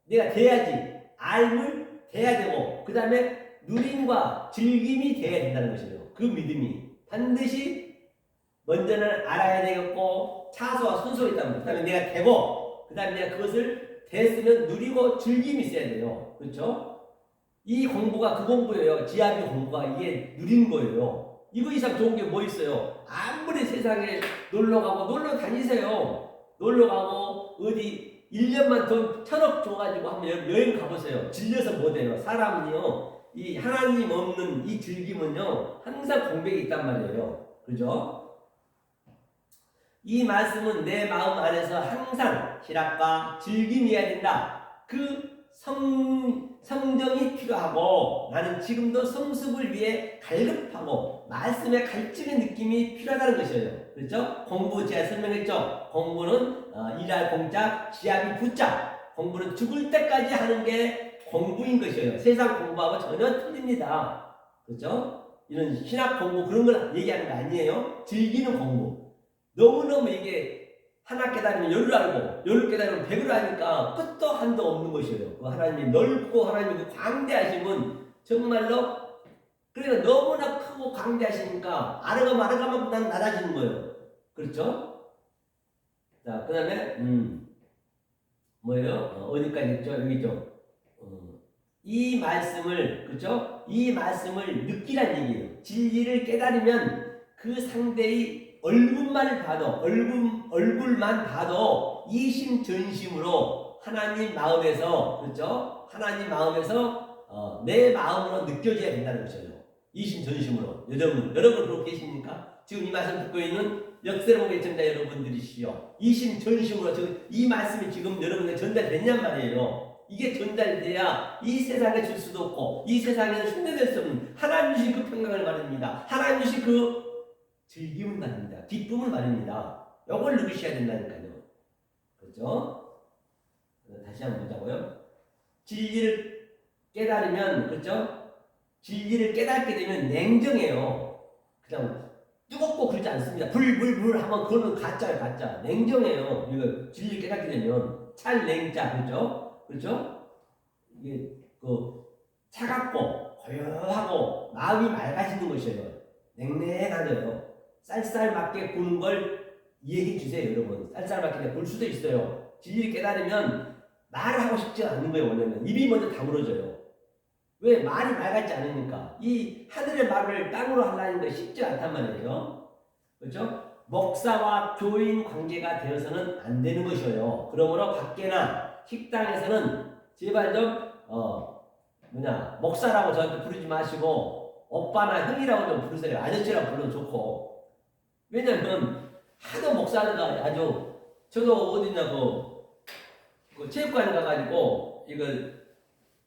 내가 돼야지. 알을 돼야 되고 그 다음에 누림과 즐김이 돼야 된다는 것이에요. 그 믿음이 반드시 먼저는 알아야 되겠고 차소와 순서가 있다는 거예요. 그 다음에 내가 되고 그 다음에 내가 그것을 됐으면 누리고 즐김이 있어야 돼요. 그렇죠? 이 공부가 그 공부예요. 지하비 공부가 이게 누린 거예요. 이거 이상 좋은 게 뭐 있어요? 아무리 세상에 놀러 다니세요. 놀러 가고 어디 1년만 돈 1,000억 줘가지고 한번 여행 가보세요. 질려서 못해요. 사람은요. 이 하나님 없는 이 즐김은요. 항상 공백이 있단 말이에요. 그죠? 이 말씀은 내 마음 안에서 항상 희락과 즐김이어야 된다. 그 성정이 필요하고 나는 지금도 성습을 위해 갈급하고 말씀의 갈증의 느낌이 필요하다는 것이에요. 그렇죠? 공부 제가 설명했죠. 공부는 일할 공짜, 지압이 부짜. 공부는 죽을 때까지 하는 게 공부인 것이에요. 세상 공부하고 전혀 틀립니다. 그렇죠? 이런 신학 공부 그런 걸 얘기하는 거 아니에요. 즐기는 공부. 너무너무 이게 하나 깨달으면 열을 알고 열을 깨달으면 백을 아니까 끝도 한도 없는 것이에요. 그 하나님이 넓고 하나님이 그 광대하심은 정말로 그러니까 너무나 크고 광대하시니까 아르가만 난 낮아지는 거예요. 그렇죠? 자, 그 다음에 뭐예요? 어디까지 있죠? 여기 있죠? 이 말씀을 그렇죠? 이 말씀을 느끼란 얘기예요. 진리를 깨달으면 그 상대의 얼굴만을 봐도 얼굴만 봐도 이심전심으로 하나님 마음에서, 그렇죠? 하나님 마음에서 내 마음으로 느껴져야 된다는 것이죠. 이심전심으로. 여러분 그렇게 계십니까? 지금 이 말씀 듣고 있는 역세로운 애청자 여러분들이시여, 이심전심으로 지금 이 말씀이 지금 여러분에게 전달됐냔 말이에요. 이게 전달돼야 이 세상에 줄 수도 없고 이 세상에는 흉내낼 수 없는 하나님 주신 그 평강을 말입니다. 하나님 주신 그 즐기움을 말입니다. 기쁨을 말입니다. 이걸 누리셔야 된다니까요. 그렇죠? 다시 한번 보자고요. 진리를 깨달으면, 그렇죠? 진리를 깨닫게 되면 냉정해요. 그냥 뜨겁고 그러지 않습니다. 불 하면 그거는 가짜예요, 가짜. 냉정해요. 이거 진리를 깨닫게 되면 찰냉자, 그렇죠? 그렇죠? 이게 차갑고 고요하고 마음이 맑아지는 것이에요. 냉랭하죠. 쌀쌀맞게 구는 걸 이해해 주세요, 여러분. 쌀쌀맞게 굴 수도 있어요. 진리를 깨달으면 말을 하고 싶지 않은 거예요, 원래는. 입이 먼저 다물어져요. 왜? 말이 맑았지 않으니까. 이 하늘의 말을 땅으로 하려는 게 쉽지 않단 말이에요. 그렇죠? 목사와 교인 관계가 되어서는 안 되는 것이에요. 그러므로 밖에나 식당에서는 제발 좀 목사라고 저한테 부르지 마시고 오빠나 형이라고 좀 부르세요. 아저씨라고 불러도 좋고. 왜냐면 하도 목사가 아주, 저도 어디냐 그 체육관 가가지고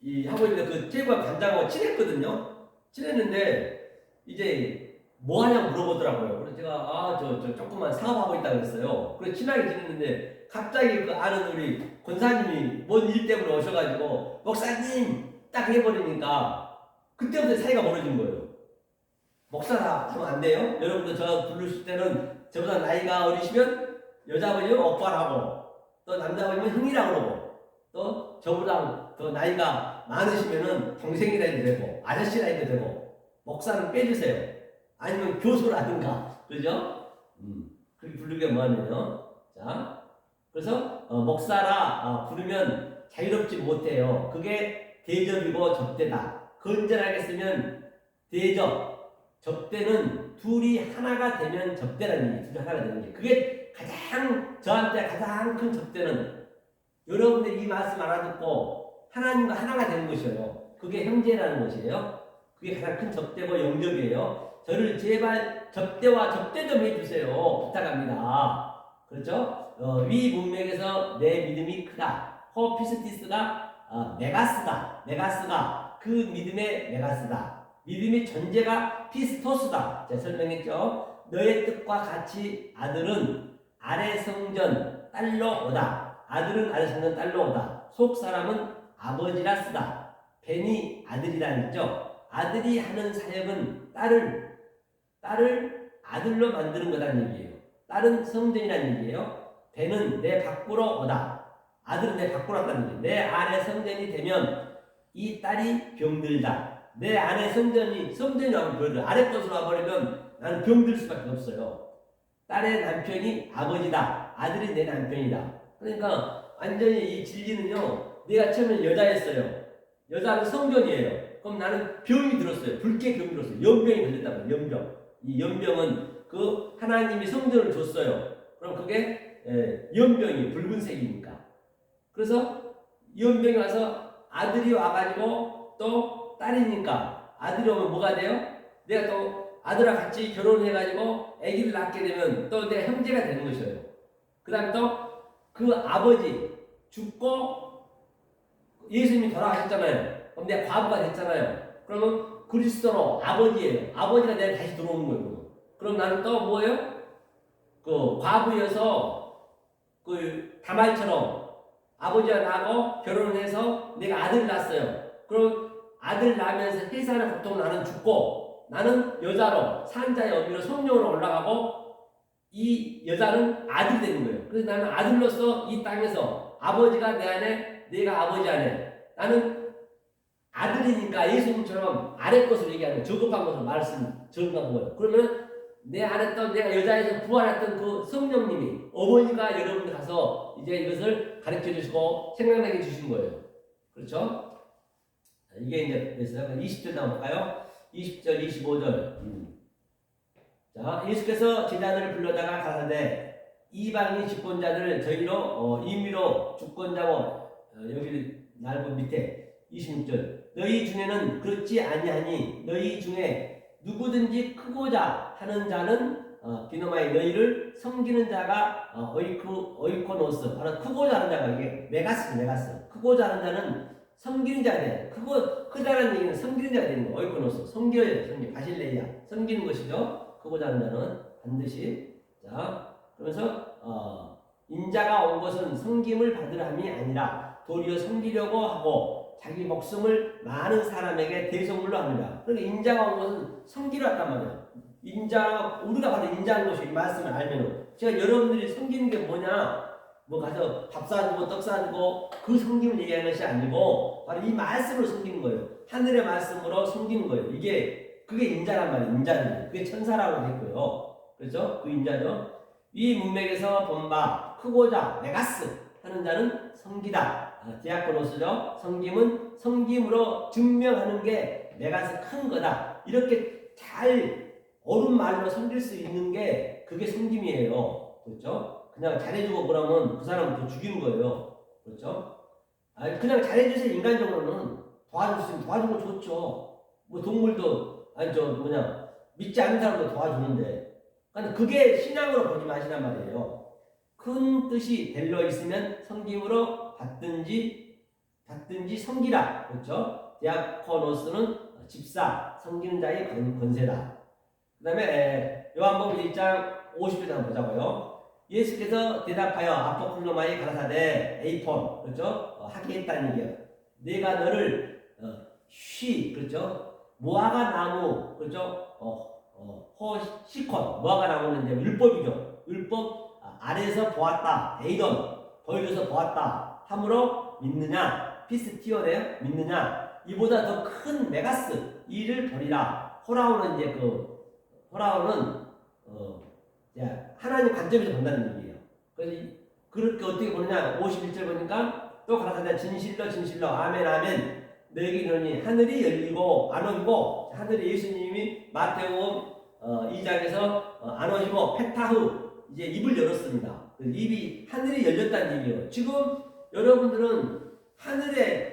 이 하고 있는 그 체육관 관장하고 친했거든요. 친했는데 이제 뭐 하냐고 물어보더라고요. 그래서 제가 저 조그만 사업하고 있다고 그랬어요. 그래서 친하게 지냈는데 갑자기 그 아는 우리 권사님이 뭔 일 때문에 오셔가지고 목사님 딱 해버리니까 그때부터 사이가 멀어진 거예요. 목사라 하면 안 돼요. 여러분도 저 부르실 때는 저보다 나이가 어리시면 여자분이면 오빠라고, 또 남자분이면 형이라고 그러고, 또 저보다 더 나이가 많으시면은 동생이라 해도 되고 아저씨라 해도 되고, 목사는 빼주세요. 아니면 교수라든가, 그죠? 그렇게 부르게 뭐하면요. 자, 그래서 목사라 부르면 자유롭지 못해요. 그게 대접이고 접대다. 건전하게 쓰면 대접, 접대는 둘이 하나가 되면 접대라는 얘기. 둘이 하나가 되는 게, 그게 저한테 가장 큰 접대는 여러분들이 이 말씀 알아듣고 하나님과 하나가 되는 것이에요. 그게 형제라는 것이에요. 그게 가장 큰 접대고 영접이에요. 저를 제발 접대와 접대 좀 해주세요. 부탁합니다. 그렇죠? 위 문맥에서 내 믿음이 크다. 호피스티스가 메가스가 그 믿음의 메가스다. 믿음의 존재가 피스토스다. 제가 설명했죠. 너의 뜻과 같이 아들은 아래 성전 딸로 오다. 아들은 아래 성전 딸로 오다. 속 사람은 아버지라 쓰다. 벤이 아들이라 했죠. 아들이 하는 사역은 딸을 아들로 만드는 거라는 얘기예요. 딸은 성전이라는 얘기예요. 벤은 내 밖으로 오다. 아들은 내 밖으로 왔다는 얘기예요. 내 안에 성전이 되면 이 딸이 병들다. 내 안에 성전이 와버리면, 아래 것으로 와버리면 나는 병들 수밖에 없어요. 딸의 남편이 아버지다. 아들이 내 남편이다. 그러니까 완전히 이 진리는요, 내가 처음에 여자였어요. 여자는 성전이에요. 그럼 나는 병이 들었어요. 붉게 병이 들었어요. 연병이 걸렸다고요. 연병. 이 연병은 그 하나님이 성전을 줬어요. 그럼 그게 연병이 붉은색이니까. 그래서 연병이 와서 아들이 와가지고 또 딸이니까, 아들이 오면 뭐가 돼요? 내가 또 아들과 같이 결혼해가지고 아기를 낳게 되면 또 내 형제가 되는 것이에요. 그 다음에 또 그 아버지 죽고 예수님이 돌아가셨잖아요. 그럼 내가 과부가 됐잖아요. 그러면 그리스도로 아버지예요. 아버지가 내가 다시 들어오는 거예요. 그럼 나는 또 뭐예요? 그 과부여서 그 다말처럼 아버지와 나하고 결혼을 해서 내가 아들을 낳았어요. 그럼 아들 낳으면서 회사는 보통 나는 죽고, 나는 여자로 산자의 어미로 성령으로 올라가고, 이 여자는 아들이 되는 거예요. 그래서 나는 아들로서 이 땅에서 아버지가 내 안에, 내가 아버지 안에, 나는 아들이니까 예수님처럼 아래 것을 얘기하는, 저급한 것을 말씀 적응한 거예요. 그러면 내 안에 또 내가 여자에서 부활했던 그 성령님이, 어머니가 여러분들 가서 이제 이것을 가르쳐 주시고 생각나게 해주신 거예요. 그렇죠? 이게 이제 됐어요. 20절 나올까요? 20절, 25절. 자, 예수께서 제자들을 불러다가 가라사대 이방인 집권자들을 저희로 임의로 주권자고 여기 날고 밑에 26절 너희 중에는 그렇지 아니하니 너희 중에 누구든지 크고자 하는 자는 디노마이 너희를 섬기는 자가 오이코노스 바로 크고자 하는 자가 이게 메가스 크고자 하는 자는 섬기는 자가 돼. 크다는 얘기는 섬기는 자가 되는 거 오이코노스 섬겨야 돼. 바실레이아 섬기는 것이죠. 크고자 하는 자는 반드시 자 그러면서 인자가 온 것은 섬김을 받으려 함이 아니라 도리어 섬기려고 하고 자기 목숨을 많은 사람에게 대속물로 합니다. 그러니까 인자가 온 것은 섬기려 왔단 말이에요. 우리가 바로 인자한 것이 이 말씀을 알면은 제가 여러분들이 섬기는 게 뭐냐 뭐 가서 밥 사주고 떡 사주고 그 섬김을 얘기하는 것이 아니고 바로 이 말씀으로 섬기는 거예요. 하늘의 말씀으로 섬기는 거예요. 그게 인자란 말이에요. 인자는 그게 천사라고 했고요. 그렇죠? 그 인자죠. 이 문맥에서 본 바 크고자 메가스 하는 자는 섬기다. 디아코노스죠. 섬김은 섬김으로 증명하는 게 메가스 큰 거다. 이렇게 잘 옳은 말로 섬길 수 있는 게 그게 섬김이에요. 그렇죠? 그냥 잘해주고 그러면 그 사람은 더 죽이는 거예요. 그렇죠? 그냥 잘해주세요. 인간적으로는 도와줄 수 있으면 도와주면 좋죠. 뭐 동물도 믿지 않는 사람도 도와주는데. 근데 그게 신앙으로 보지 마시란 말이에요. 큰 뜻이 델러 있으면 섬김으로 받든지 섬기라. 그렇죠? 디아코노스는 집사, 섬기는 자의 권세다. 그 다음에 요한복음 1장 50절 한번 보자고요. 예수께서 대답하여 아포클로마에 가라사대 에이폰 그렇죠? 하게 했다는 얘기예요. 내가 너를 그렇죠? 무화과 나무 그렇죠? 시콘 무화과 나무는 이제 율법이죠. 율법 아래에서 보았다. 에이돈 보여줘서 보았다. 함으로 믿느냐? 피스티오네요. 믿느냐? 이보다 더 큰 메가스 이를 버리라. 호라오는 이제 호라오는 하나님 관점에서 본다는 얘기예요. 그래서 그렇게 어떻게 보느냐? 51절 보니까 또 가라사대 진실로 아멘 너에게 이르노니 하늘이 열리고 안 오시고 하늘에 예수님이 마태복음 2장에서 안 오시고 페타후 이제 입을 열었습니다. 입이 하늘이 열렸다는 얘기예요. 지금 여러분들은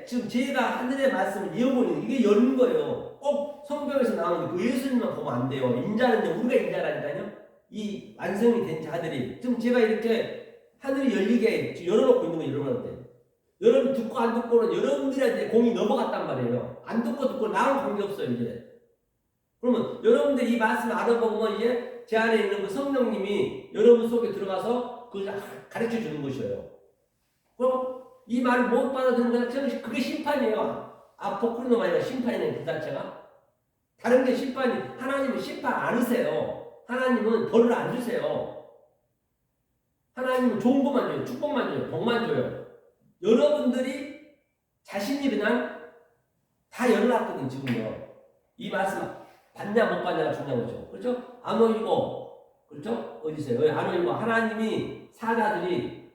지금 제가 하늘의 말씀을 이어보는 이게 열린 거예요. 꼭 성경에서 나오는 그 예수님만 보면 안 돼요. 인자는 우리가 인자라니까요. 이 완성이 된 자들이 지금 제가 이렇게 하늘이 열리게 열어놓고 있는 거예요. 여러분한테. 여러분 듣고 안 듣고는 여러분들한테 공이 넘어갔단 말이에요. 안 듣고 나랑 관계없어요 이제. 그러면 여러분들이 이 말씀을 알아보면 이제 제 안에 있는 그 성령님이 여러분 속에 들어가서 그걸 가르쳐 주는 것이에요. 그럼 이 말을 못 받아들이는 건 그게 심판이에요. 아포크리노가 아니라 심판이네 그 자체가. 다른 게 심판이 하나님은 심판 안 하세요. 하나님은 벌을 안 주세요. 하나님은 좋은 것만 줘요. 축복만 줘요. 복만 줘요. 여러분들이 자신이 그냥 다 열어놨거든 지금요. 이 말씀 받냐 못 받냐가 중요한 거죠. 그렇죠? 안 오이고 그렇죠? 어디세요? 안 오이고 하나님이 사자들이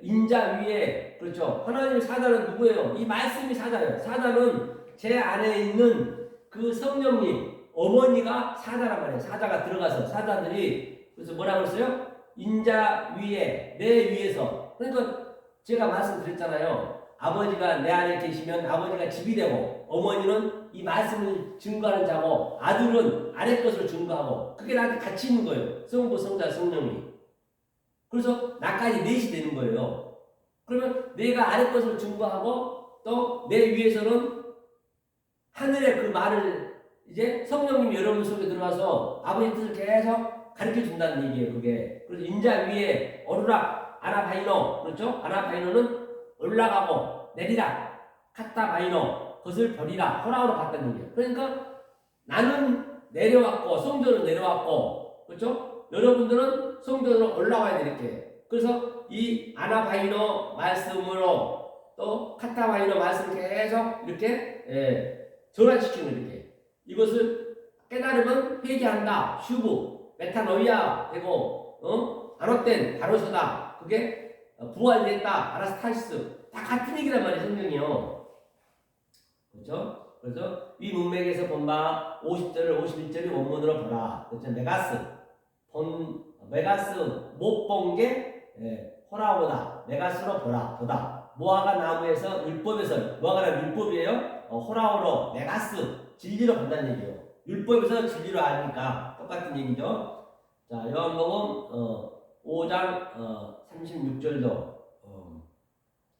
인자 위에 그렇죠? 하나님의 사자는 누구예요? 이 말씀이 사자예요. 사자는 제 안에 있는 그 성령님 어머니가 사자란 말이에요. 사자가 들어가서 사자들이 그래서 뭐라고 했어요? 인자 위에 내 위에서 그러니까 제가 말씀드렸잖아요. 아버지가 내 안에 계시면 아버지가 집이 되고 어머니는 이 말씀을 증거하는 자고 아들은 아래 것을 증거하고 그게 나한테 같이 있는 거예요. 성부, 성자, 성령이. 그래서 나까지 넷이 되는 거예요. 그러면 내가 아래 것을 증거하고 또 내 위에서는 하늘의 그 말을 이제 성령님이 여러분 속에 들어와서 아버지 뜻을 계속 가르쳐 준다는 얘기예요. 그게. 그래서 인자 위에 오르락 아나바이노 그렇죠? 아나바이노는 올라가고 내리라 카타바이노 그것을 버리라 호라우로 갔다는 얘기예요. 그러니까 나는 내려왔고 성전으로 내려왔고 그렇죠? 여러분들은 성전으로 올라와야 되겠게. 그래서 이 아나바이노 말씀으로 또 카타바이노 말씀을 계속 이렇게 전환시키는 이렇게 이것을 깨달으면 회개한다. 슈브 메타노이아 되고 안헛된 바로서다. 그게 부활됐다. 아라스타시스 다 같은 얘기란 말이에요. 성경이요. 그렇죠? 그래서 이 문맥에서 본 바 50절을 51절이 원문으로 보라. 그렇죠? 메가스 본 메가스 못 본 게 호라오다. 메가스로 보다. 무화과 나무에서 율법에서 무화과 나무 율법이에요. 호라오로 메가스 진리로 본다는 얘기예요. 율법에서 진리로 아니까 똑같은 얘기죠. 자, 요한복음 5장 36절도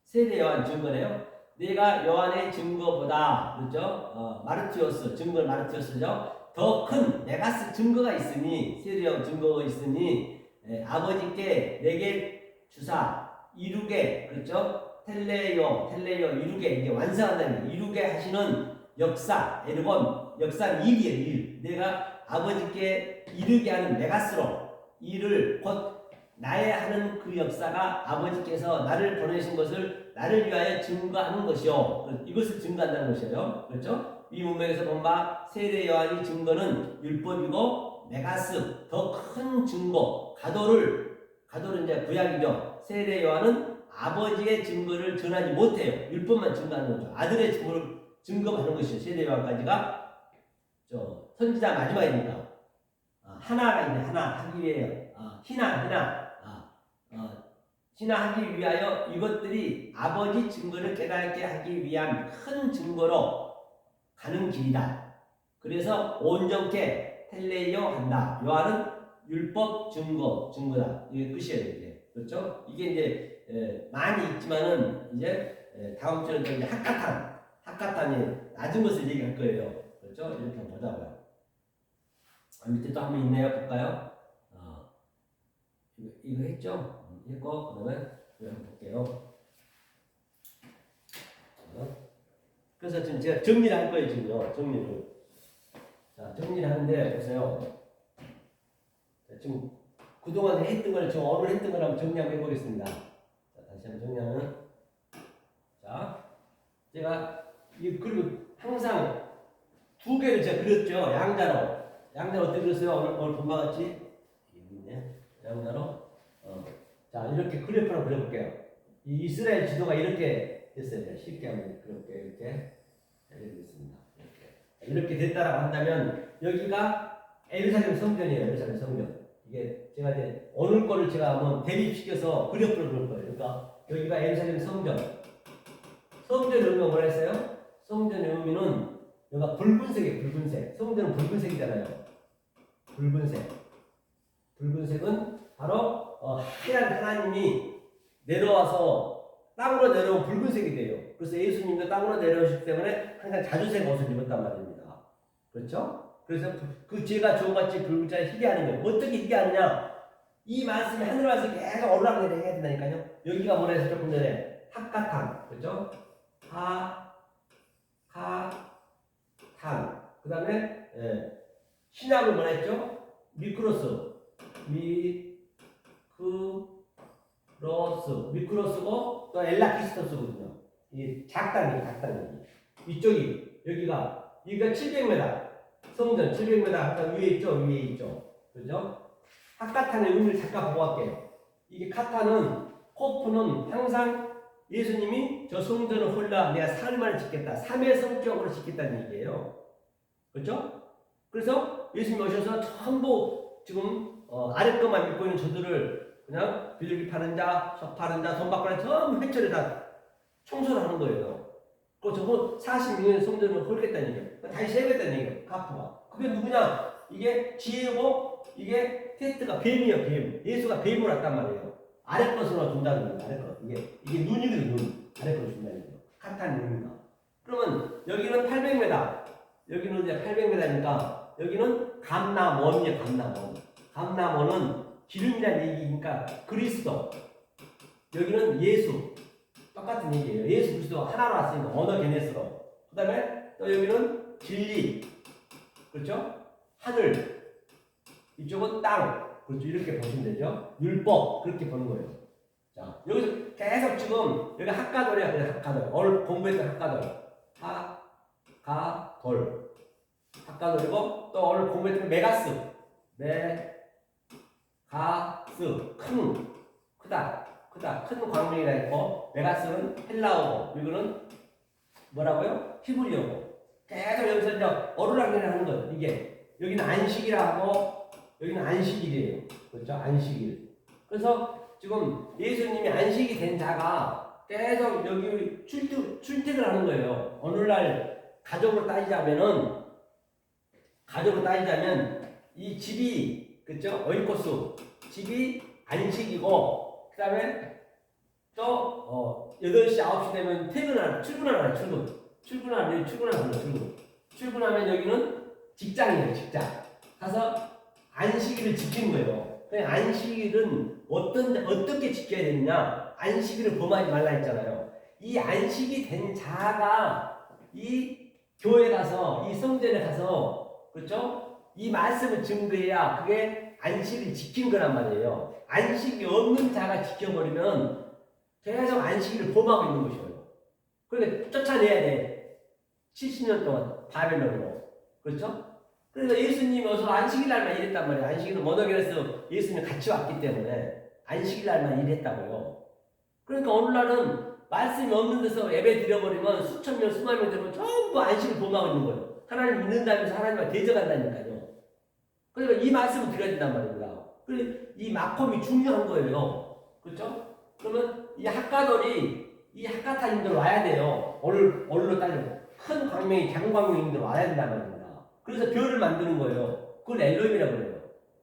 세례 요한 증거네요. 내가 요한의 증거보다 그렇죠? 마르티오스 증거 마르티오스죠. 더 큰 메가스 증거가 있으니 세례 요한 증거가 있으니 아버지께 내게 주사 이루게 그렇죠? 텔레요 이루게 이게 완성한다는 게 이루게 하시는 역사 에르본 역사 일이에요. 일. 내가 아버지께 이르게 하는 메가스로 일을 곧 나의 하는 그 역사가 아버지께서 나를 보내신 것을 나를 위하여 증거하는 것이요. 이것을 증거한다는 것이에요. 그렇죠? 이 문맥에서 본 바 세례 요한의 증거는 율법이고 메가스 더 큰 증거 가도를 이제 구약이죠. 세례 요한은 아버지의 증거를 전하지 못해요. 율법만 증거하는 거죠. 아들의 증거를 증거하는 것이죠. 세례 요한까지가 선지자 마지막이니까 하나가 있네. 하나 하기 위해 희나하기 위하여 이것들이 아버지 증거를 깨닫게 하기 위한 큰 증거로 가는 길이다. 그래서 온전케 텔레이오 한다. 요한은 율법 증거다. 이게 끝이에요. 이게 그렇죠? 이게 이제 많이 있지만은 이제 다음 주는 이제 학가탄이 낮은 것을 얘기할 거예요. 그렇죠? 이렇게 한번 보자고요. 밑에 또 한 번 있네요. 볼까요? 이거 했죠? 했고 그다음에 한번 볼게요. 그래서 지금 제가 정리를 할 거예요. 지금요. 정리를 하는데 보세요. 지금 그동안 했던 걸 지금 오늘 했던 걸 한번 정리 한번 해보겠습니다. 자, 다시 한번 정리하면 제가 그리고 항상 두 개를 제가 그렸죠. 양자로 어떻게 그렸어요? 오늘 본 바 같이 여기 있네. 양자로 자 이렇게 그래프를 그려볼게요. 이 이스라엘 지도가 이렇게 됐어요. 쉽게 한번 그려볼게요. 이렇게 되겠습니다. 이렇게 됐다라고 한다면 여기가 예루살렘 성전이에요. 예루살렘 성전. 이게 제가 이제 오늘 거를 제가 한번 대립시켜서 그래프를 그릴 거예요. 그러니까 여기가 예루살렘 성전. 성전의 의미가 뭐라 했어요? 성전의 의미는 여기가 붉은색이에요. 붉은색. 성전은 붉은색이잖아요. 붉은색은 바로 하얀 하나님이 내려와서 땅으로 내려온 붉은색이 돼요. 그래서 예수님도 땅으로 내려오시기 때문에 항상 자주색 옷을 입었단 말입니다. 그렇죠? 그래서 그 죄가 주어같이 붉은자에 희게하는 거예요. 어떻게 희게하느냐? 이 말씀이 하늘 말씀이 계속 올라가게 해야 된다니까요. 여기가 뭐라 해서 조금 전에 학가탄, 그렇죠? 탄. 그 다음에 신약을 뭐라 했죠? 미크로스고 또 엘라키스토스거든요. 이 작단 얘기. 여기가 700m 성전 700m 아까 위에 있죠. 그죠? 학가탄의 의미를 잠깐 보고 갈게요. 이게 카탄은 코프는 항상 예수님이 저 성전을 홀라 내가 삶을 짓겠다. 3의 성격으로 짓겠다는 얘기예요. 그렇죠? 그래서 예수님이 오셔서 전부 지금 아래 것만 믿고 있는 저들을 그냥 빌리기 파는 자, 석 파는 자, 돈 받고 전부 회초리 다 청소를 하는 거예요. 그 저거 46년 성전을 홀겠다는 얘기예요. 다시 세우겠다는 얘기예요. 카프가. 그게 누구냐? 이게 지혜고 이게 테스트가 뱀이에요. 뱀. 예수가 뱀을 왔단 말이에요. 아래 것으로 준다는 거예요. 아래 것. 이게 눈이거든요. 눈. 아래 것으로 준다는 거예요. 카탄 눈입니다. 그러면 여기는 800m. 여기는 이제 800m니까 여기는 감나몬이에요. 감나몬은 기름이라는 얘기니까 그리스도. 여기는 예수. 똑같은 얘기예요. 예수 그리스도가 하나로 왔으니까 언어 게네스로. 그 다음에 또 여기는 진리. 그렇죠? 하늘. 이쪽은 땅. 그렇죠? 이렇게 보시면 되죠. 율법. 그렇게 보는 거예요. 자, 여기서 계속 지금 여기 학가돌이야. 그냥 학가돌. 오늘 공부했던 학가돌. 학가돌이고 또 오늘 공부했던 메가스. 크다. 큰 광명이라 했고 메가스는 헬라어고 이거는 뭐라고요? 히브리어고. 계속 여기서 이제 어루랑이라 하는 거예요. 이게 여기는 안식이라 하고 여기는 안식일이에요. 그렇죠? 안식일. 그래서 지금 예수님이 안식이 된 자가 계속 여기 출퇴근을 하는 거예요. 오늘날 가족으로 따지자면 이 집이 그렇죠? 오이코스 집이 안식이고 그다음에 또 8시 9시 되면 출근하는 출근하면 여기는 직장이에요. 직장 가서 안식일을 지키는 거예요. 안식일은 어떻게 지켜야 되느냐? 안식일을 범하지 말라 했잖아요. 이 안식이 된 자가 이 교회 가서 이 성전에 가서 그렇죠? 이 말씀을 증거해야 그게 안식을 지킨 거란 말이에요. 안식이 없는 자가 지켜버리면 계속 안식일을 범하고 있는 것이에요. 그러니까 쫓아내야 돼. 70년 동안 바벨론으로. 그렇죠? 그래서 예수님이 어서 안식일 날만 일했단 말이에요. 안식일은 모독에서 예수님이 같이 왔기 때문에 안식일 날만 일했다고요. 그러니까 오늘날은 말씀이 없는 데서 예배 드려버리면 수천 명, 수만 명 되면 전부 안식을 범하고 있는 거예요. 하나님 믿는다면서 하나님과 대적한다니까요. 그러니까 이 말씀을 드려야 된단 말입니다. 그래서 이 마콤이 중요한 거예요. 그렇죠? 그러면 이 학가타님들 와야 돼요. 오늘로 따지면 큰 광명이 작은 광명님들 와야 된단 말입니다. 그래서 별을 만드는 거예요. 그걸 엘로힘이라고 그래요.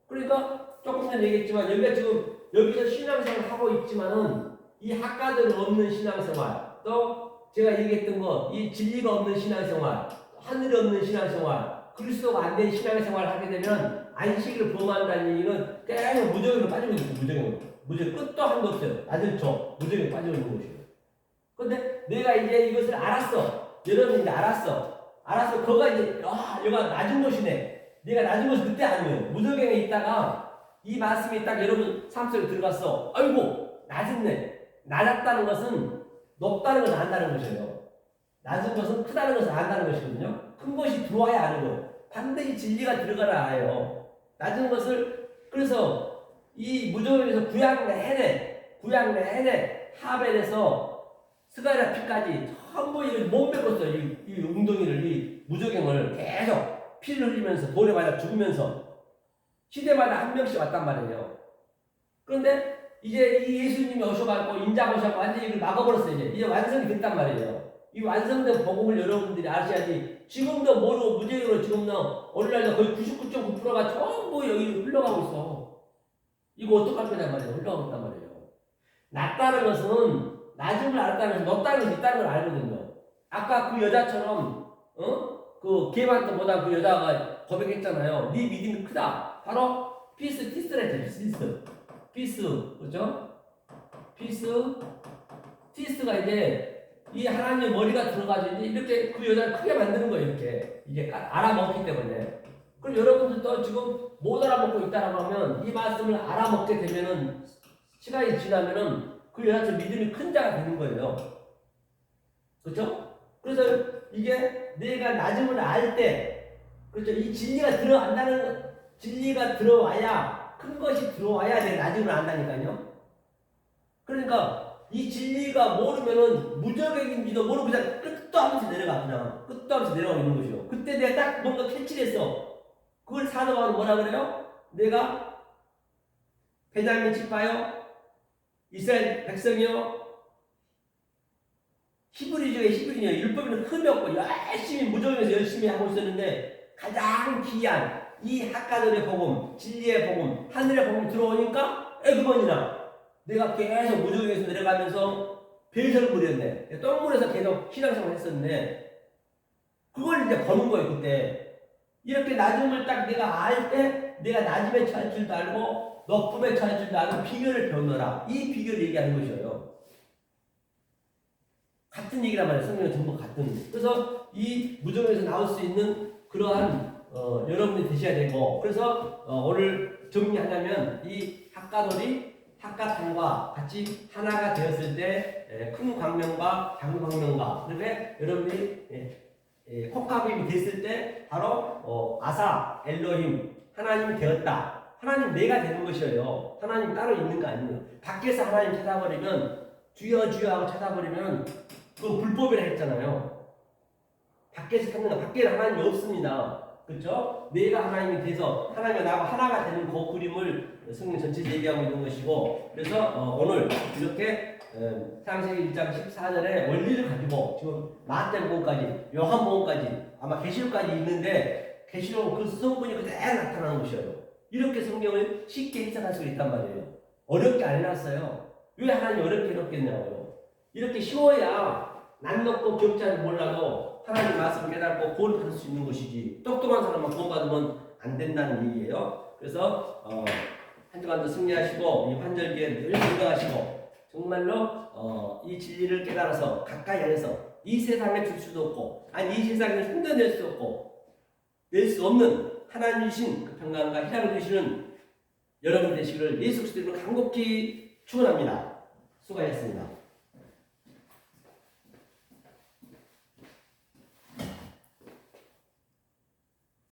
그러니까 조금 전에 얘기했지만 여기가 지금 여기서 신앙생활을 하고 있지만은 이 학가들은 없는 신앙생활, 또 제가 얘기했던 거 이 진리가 없는 신앙생활, 하늘이 없는 신앙생활, 그리스도가 안 된 신앙생활을 하게 되면 안식일을 범한다는 얘기는 계속 무적으로 빠지고 있어요. 무적으로 끝도 한도 없어요. 낮은 척 무적으로 빠지고 있는 것이에요. 그런데 내가 이제 이것을 알았어. 여러분이 이제 알았어. 그거가 이제 얘가 낮은 것이네. 내가 낮은 것이 그때 아니에요. 무적행에 있다가 이 말씀이 딱 여러분 삶 속에 들어갔어. 아이고 낮았네. 낮았다는 것은 높다는 걸 안다는 것이에요. 낮은 것은 크다는 것을 안다는 것이거든요. 큰 것이 들어와야 아는 거예요. 반드시 진리가 들어가라 알아요. 낮은 것을 그래서 이 무적행에서 구약 내내 하벨에서 스가랴피까지 전부 이걸 못 메꿨어요. 이 웅덩이를, 이 무적행을 계속 피를 흘리면서 돌에 맞아 죽으면서 시대마다 한 명씩 왔단 말이에요. 그런데 이제 이 예수님이 오셔가지고 인자가 오셔가지고 완전히 이걸 막아버렸어요. 이제 완성이 됐단 말이에요. 이 완성된 복음을 여러분들이 아셔야지. 지금도 모르고 무적으로 지금도 오늘날도 거의 99.9%가 전부 여기 흘러가고 있어. 이거 어떡할 거냐 말이에요. 흘러가고 있단 말이에요. 낮다는 것은 낮은 걸 알았다는 것은 높다는 것이 있다는 걸 알거든요. 아까 그 여자처럼 그 개만큼보다 그 여자가 고백했잖아요. 네 믿음이 크다. 바로 티스랬죠. 피스 그렇죠? 티스가 이제 이 하나님의 머리가 들어가지고 이렇게 그 여자를 크게 만드는 거예요. 이렇게 이제 알아먹기 때문에. 그럼 여러분들도 지금 못 알아먹고 있다라고 하면 이 말씀을 알아먹게 되면은 시간이 지나면은 그 여자처럼 믿음이 큰 자가 되는 거예요. 그렇죠? 그래서 이게 내가 낮음을 알 때, 그렇죠? 이 진리가 들어와야, 큰 것이 들어와야 내가 낮음을 안다니까요. 그러니까 이 진리가 모르면은 무적액인지도 모르고 그냥 끝도 하면서 내려가고 있는 것이요. 그때 내가 딱 뭔가 캐치를 했어. 그걸 사도 바울은 뭐라 그래요? 내가 베냐민 지파요, 이스라엘 백성이요, 히브리요, 율법에는 흠이 없고 열심히 무적에서 열심히 하고 있었는데 가장 귀한 이 학가들의 복음, 진리의 복음, 하늘의 복음이 들어오니까 에그번이나 내가 계속 무적에서 내려가면서 배설을 부렸네. 똥물에서 계속 신앙생활을 했었는데 그걸 이제 버는 거예요. 그때 이렇게 낮음을 딱 내가 알 때 내가 낮음에 처할 줄도 알고 높음에 처할 줄도 알고 비결을 배우노라. 이 비결을 얘기하는 것이에요. 같은 얘기란 말이에요. 성경은 전부 같은. 그래서 이 무적에서 나올 수 있는 그러한 여러분이 되셔야 되고, 그래서 오늘 정리하자면 이 학가탄과 같이 하나가 되었을 때 큰 광명과 작은 광명과 그다음에 여러분이 콕카빔이 됐을 때 바로 아사 엘로힘 하나님이 되었다. 하나님 내가 되는 것이에요. 하나님 따로 있는 거 아니에요. 밖에서 하나님 찾아버리면 주여 하고 찾아버리면 그건 불법이라 했잖아요. 밖에서 찾는 거, 밖에는 하나님이 없습니다. 그렇죠? 내가 하나님이 돼서 하나님과 나하고 하나가 되는 그 그림을 성경 전체 얘기하고 있는 것이고, 그래서 오늘 이렇게 창세기 1장 14절의 원리를 가지고 지금 마태복음까지 요한복음까지 아마 계시록까지 있는데 계시록 그 성분이 그대로 나타나는 것이에요. 이렇게 성경을 쉽게 해석할 수 있단 말이에요. 어렵게 안 해놨어요. 왜 하나님 어렵게 해놓겠냐고요. 이렇게 쉬워야 난놓고 격자를 몰라도 하나님 말씀을 깨닫고 구원을 받을 수 있는 것이지, 똑똑한 사람만 구원받으면 안 된다는 얘기예요. 그래서 한 주간도 승리하시고 이 환절기에 늘 건강하시고 정말로 이 진리를 깨달아서 가까이 안에서 이 세상에 줄 수도 없고, 아니 이 세상을 흉내낼 수 없고 낼 수 없는 하나님 주신 그 평강과 희락을 주시는 여러분 되시기를 예수 그리스도로 간곡히 축원합니다. 수고하셨습니다.